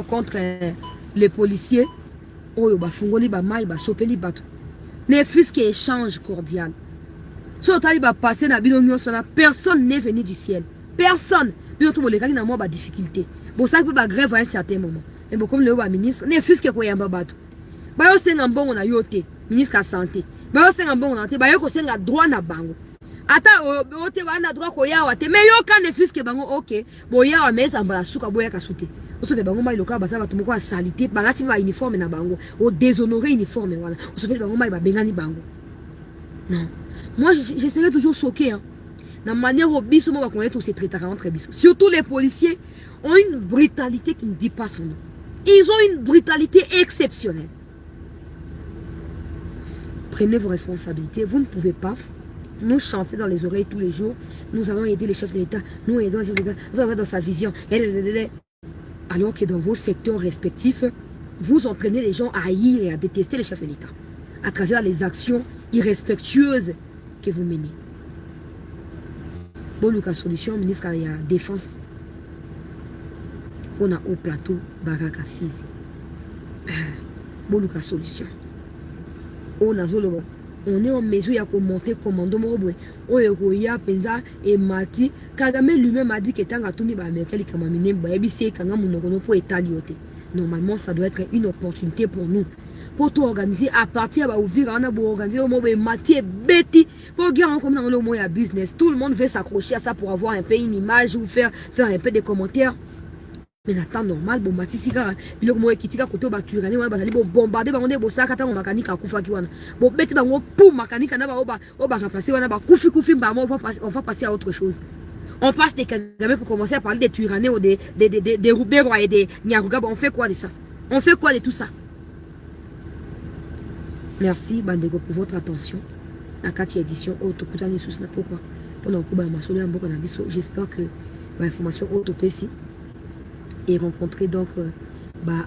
contre les policiers. Oh, bah fungoli ba mai ba sopeli bato. Ne fût-ce qu'échange cordial. So tali ba passer na bino nyonso na personne n'est venu du ciel. Personne. Bino tout le kali na mo ba difficulté. Bon ça peut ba grève à un certain moment. Mais bon comme le ministre, ne fût-ce que koyamba bato. Ba yo senga mbongo na yote. Ministre de la santé. Ba yo senga mbongo na te, ba yo ko senga droit na bango. Ata o te ba na droit ko ya wa te. Mais yo kan ne fût-ce que bango OK. Bo ya wa mesa mbala suka boya ka sute. O se be bango mai loka ba sa bato moko a salité, ba ngati ba uniforme na bango. O déshonorer uniforme voilà. O se be bango mai ba bengani bango. Non. Moi je serais toujours choqué hein. La manière au biso mo ba connaître ces traitants entre biso. Surtout les policiers ont une brutalité qui ne dit pas son nom. Ils ont une brutalité exceptionnelle. Prenez vos responsabilités. Vous ne pouvez pas nous chanter dans les oreilles tous les jours. Nous allons aider les chefs de l'État. Nous aidons les chefs de l'État. Vous avez dans sa vision. Alors que dans vos secteurs respectifs, vous entraînez les gens à haïr et à détester les chefs de l'État. À travers les actions irrespectueuses que vous menez. Bon, Lucas Solution, ministre de la Défense. On a au plateau Baraka Fizi. Bon, Lucas Solution. On est en mesure de monter commando Morobwe. On est en penza et Mati. Kagame lui-même a dit que tant que Tony Baméka li kamamine baebisi kanga munokono pour étalioter. Normalement, ça doit être une opportunité pour nous. Pour tout organiser à partir de ouvrir on a beau organiser au moment Mati et Betty pour dire comme dans le moyen business. Tout le monde veut s'accrocher à ça pour avoir un peu une image ou faire un peu de commentaires. Mais en temps normal, bon, Matisse, il y a un qui côté Baturani, on va bombarder, on va sakata on mécanique à Koufa Kiwana. Bon, bête, pour mécanique, on va remplacer, on va Koufi, on va passer à autre chose. On passe des Kagame pour commencer à parler des Turanais ou des Roubero et des Nyaruga. On fait quoi de ça? On fait quoi de tout ça? Merci, Bandego, pour votre attention. À 4 éditions, Autokutani sous pourquoi? Pendant que j'espère que l'information autopécie et rencontrer donc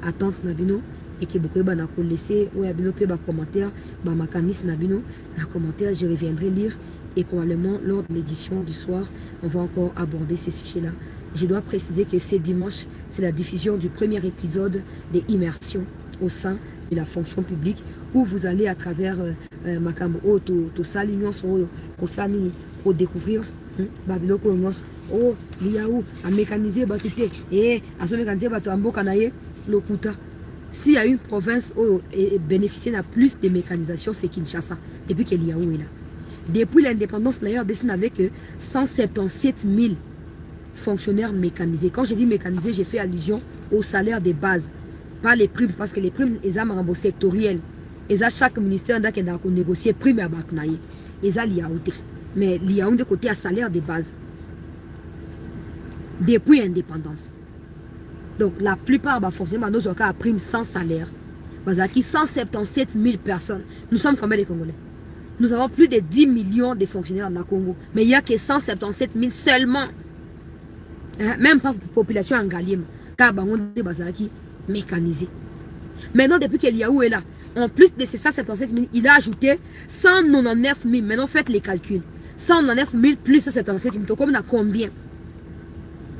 attente nabino et que beaucoup na laisser ou abino pe ba commentaire mécanisme nabino la commentaire je reviendrai lire et probablement lors de l'édition du soir on va encore aborder ces sujets là. Je dois préciser que c'est dimanche, c'est la diffusion du premier épisode des immersions au sein de la fonction publique où vous allez à travers makambo to salignon sur kosani pour découvrir babilo ko oh, liaou, à mécaniser batute et à se mécaniser bateau en bokanaye, l'okuta. S'il y a une province où bénéficier n'a plus de mécanisation, c'est Kinshasa, depuis que liaou est là. Depuis l'indépendance, d'ailleurs, dessine avec 177 000 fonctionnaires mécanisés. Quand je dis mécanisés, j'ai fait allusion au salaire de base, pas les primes, parce que les primes, ils ont un sectoriel. Ils ont chaque ministère qui a négocié primes à Baknaye. Ils ont l'IAOT. Mais l'IAOT de côté à salaire de base. Depuis l'indépendance. Donc la plupart des fonctionnaires nous ont prime sans salaire. Parce qu'il y a 177 000 personnes. Nous sommes combien de Congolais? Nous avons plus de 10 millions de fonctionnaires dans le Congo. Mais il n'y a que 177 000 seulement. Hein? Même pas pour la population en Galim. Car on est bazaki mécanisé. Maintenant, depuis que l'IAO est là, en plus de ces 177 000, il a ajouté 199 000. Maintenant, faites les calculs. 199 000 plus 177 000. Donc, on a combien?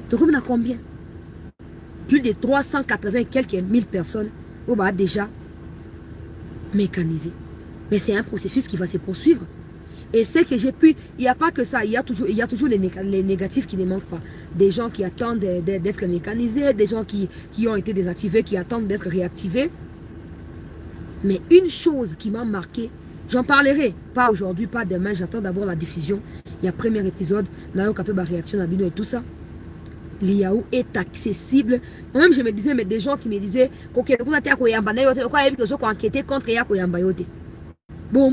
Donc, on a combien? Plus de 380 quelques mille personnes on va déjà mécaniser. Mais c'est un processus qui va se poursuivre. Et ce que j'ai pu, il n'y a pas que ça, il y a toujours les négatifs qui ne manquent pas. Des gens qui attendent d'être mécanisés, des gens qui ont été désactivés, qui attendent d'être réactivés. Mais une chose qui m'a marqué, j'en parlerai, pas aujourd'hui, pas demain, j'attends d'abord la diffusion. Il y a premier épisode, Nayo Kapeba réaction à Bino et tout ça. L'IAO est accessible. Moi-même, je me disais, mais des gens qui me disaient qu'on a enquêté contre Yako Yambayote. Bon,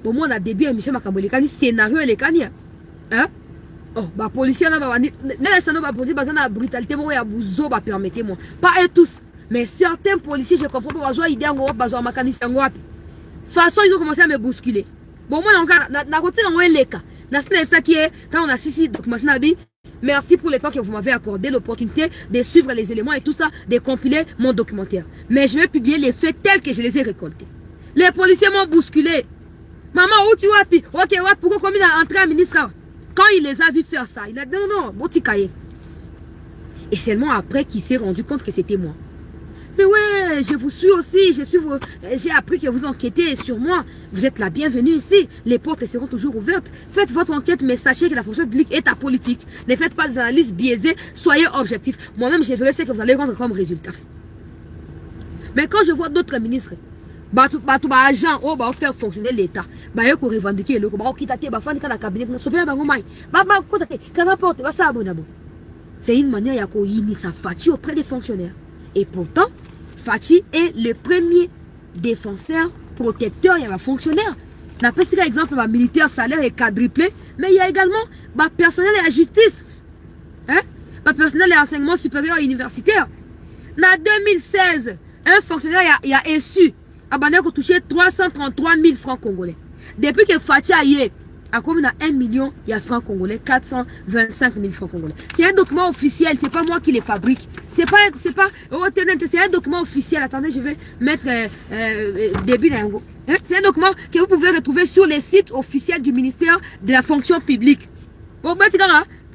on a début émission Makambolekani, scénario et les Kania. Hein? Oh, bah, policiers, là, la brutalité, permettez-moi. Pas eux tous, mais certains policiers, je comprends pas, ils ont de toute façon, ils ont commencé à me bousculer. Bon, moi, quand on a 6 documents, merci pour le temps que vous m'avez accordé, l'opportunité de suivre les éléments et tout ça, de compiler mon documentaire. Mais je vais publier les faits tels que je les ai récoltés. Les policiers m'ont bousculé. Maman, où tu vas? Ok, pourquoi comme il a entré un ministre? Quand il les a vus faire ça, il a dit non, Botikaye. Et seulement après qu'il s'est rendu compte que c'était moi. Mais ouais, je vous suis aussi, j'ai appris que vous enquêtez sur moi. Vous êtes la bienvenue ici. Les portes seront toujours ouvertes. Faites votre enquête, mais sachez que la fonction publique est apolitique. Ne faites pas des analyses biaisées, soyez objectifs. Moi-même, je verrai ce que vous allez rendre comme résultat. Mais quand je vois d'autres ministres, agents, faire fonctionner l'État, revendiquer le c'est une manière de sa fatigue auprès des fonctionnaires. Et pourtant, Fachi est le premier défenseur, protecteur, il y a un fonctionnaire. N'a pas cet exemple, le militaire salaire est quadruplé, mais il y a également le personnel et la justice. Hein? Le personnel et enseignement supérieur et universitaire. En 2016, un fonctionnaire a reçu, a touché 333 000 francs congolais. Depuis que Fachi a eu, à combien a 1 million, il y a francs congolais, 425 000 francs congolais. C'est un document officiel, c'est pas moi qui les fabrique. C'est un document officiel. Attendez, je vais mettre début d'un go. C'est un document que vous pouvez retrouver sur les sites officiels du ministère de la fonction publique.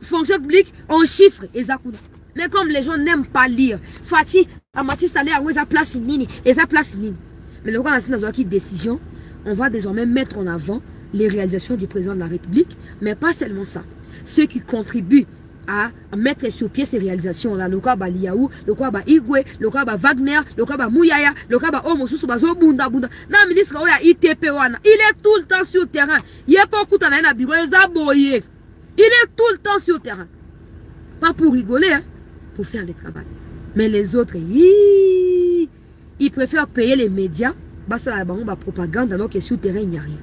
Fonction publique en chiffres, exactement. Mais comme les gens n'aiment pas lire, Fachi, Amati Salaire, ils ont place nini, ils ont place nini. Mais le roi dans une décision, on va désormais mettre en avant les réalisations du président de la République, mais pas seulement ça. Ceux qui contribuent à mettre sur pied ces réalisations-là, le cas Liaou, le cas Igwe, le cas Wagner, le cas Mouyaya, le cas Omosusu, Bunda. Non, ministre, il est tout le temps sur le terrain. Il n'y a pas beaucoup de bureau, il est tout le temps sur le terrain. Pas pour rigoler, hein, pour faire le travail. Mais les autres, ils préfèrent payer les médias, ça la propagande, alors que sur le terrain, il n'y a rien.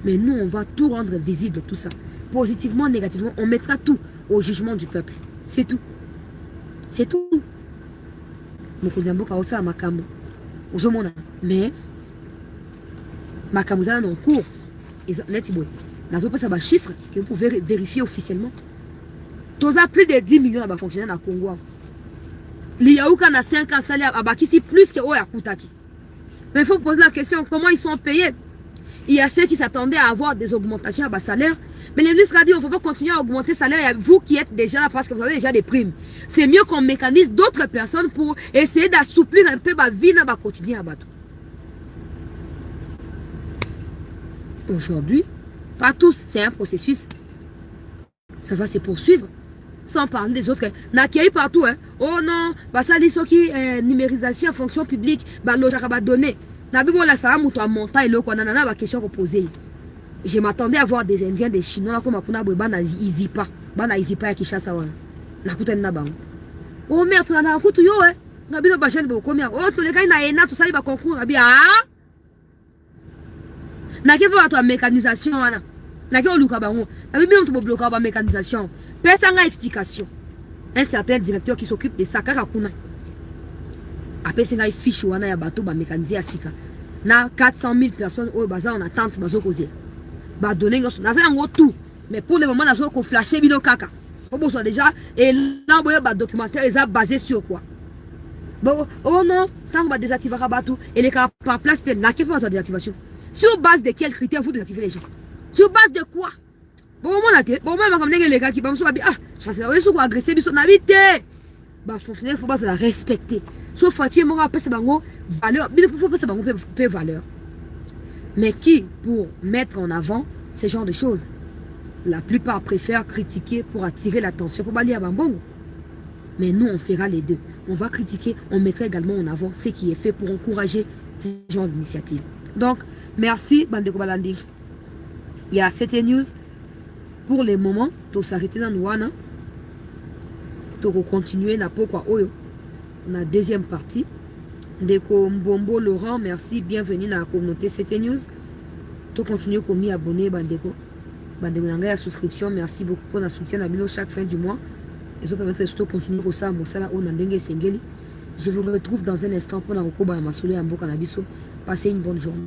Mais nous, on va tout rendre visible, tout ça. Positivement, négativement, on mettra tout au jugement du peuple. C'est tout. C'est tout. Mais, Makamouza en cours. Dans un chiffre que vous pouvez vérifier officiellement. Tous plus de 10 millions de fonctionnaires dans le Congo. Il y a eu 5 ans salaire à Bakissi plus que Oyakoutaki. Mais il faut poser la question, comment ils sont payés? Il y a ceux qui s'attendaient à avoir des augmentations à bas salaire. Mais le ministre a dit, on ne faut pas continuer à augmenter le salaire. Vous qui êtes déjà là parce que vous avez déjà des primes. C'est mieux qu'on mécanise d'autres personnes pour essayer d'assouplir un peu la vie dans le quotidien. Aujourd'hui, pas tous, c'est un processus. Ça va se poursuivre. Sans parler des autres. N'accueille partout. Hein. Oh non, ça les qui numérisation, fonction publique, l'oja va donner. Nabi la ça monte à montagne, le quoi, nana, la question posée. Je m'attendais à voir des Indiens, des Chinois, là, comme à Puna, Bana Izipa. Bana Izipa, qui chasse à wana. Na kuten na bango. Oh merde, tu as un coup, yo, hein. Na bino ba chaîne beaucoup merde. Oh, tous les gars, na ena, tout ça, il va concours. Na bi, ah. Na ke pa toi mécanisation, wana. Na ke o luka bango. Na bi bino tu bloquer ba mécanisation. Personne n'a explication. Un certain directeur qui s'occupe de ça, kaka kuna. Après, c'est une fiche wana ya bateau, ba mécaniser à Sika. Na 400 000 personnes, oh, baza en attente, bazo causer. Bah donner tout, mais pour le moment on a flashé bino kaka. Bon soit déjà et là bah documentaire ils a basé sur quoi. Bon oh non, tant qu'on va désactiver tout et les cas par place de n'a pas de désactivation. Sur base de quels critères vous désactivez les gens? Sur base de quoi? Bon moment là bon même comme les gars qui vont sur ah, ça c'est sur quoi agresser biso na vite. Bah fonctionnaire faut pas la respecter. Sauf Fatier mon rappel c'est bango valeur, il faut pas ça bango paie valeur. Mais qui, pour mettre en avant ce genre de choses, la plupart préfèrent critiquer pour attirer l'attention, pour balayer à Bambon. Mais nous, on fera les deux. On va critiquer, on mettra également en avant ce qui est fait pour encourager ce genre d'initiative. Donc, merci, Bandeko Balandi. Il y a cette news. Pour le moment, tu s'arrêter dans Nouana. Tu continuer na pourquoi Oyo. On a deuxième partie. Ndeko Mbombo Laurent, merci, bienvenue dans la communauté CT News. Tu continues comme abonné, Bandeko. Bandeko Nanga, souscription, merci beaucoup pour la soutien à chaque fin du mois. Et ça permet de continuer comme ça, je vous retrouve dans un instant pour la recours à ma soleil en Bokanabiso. Passez une bonne journée.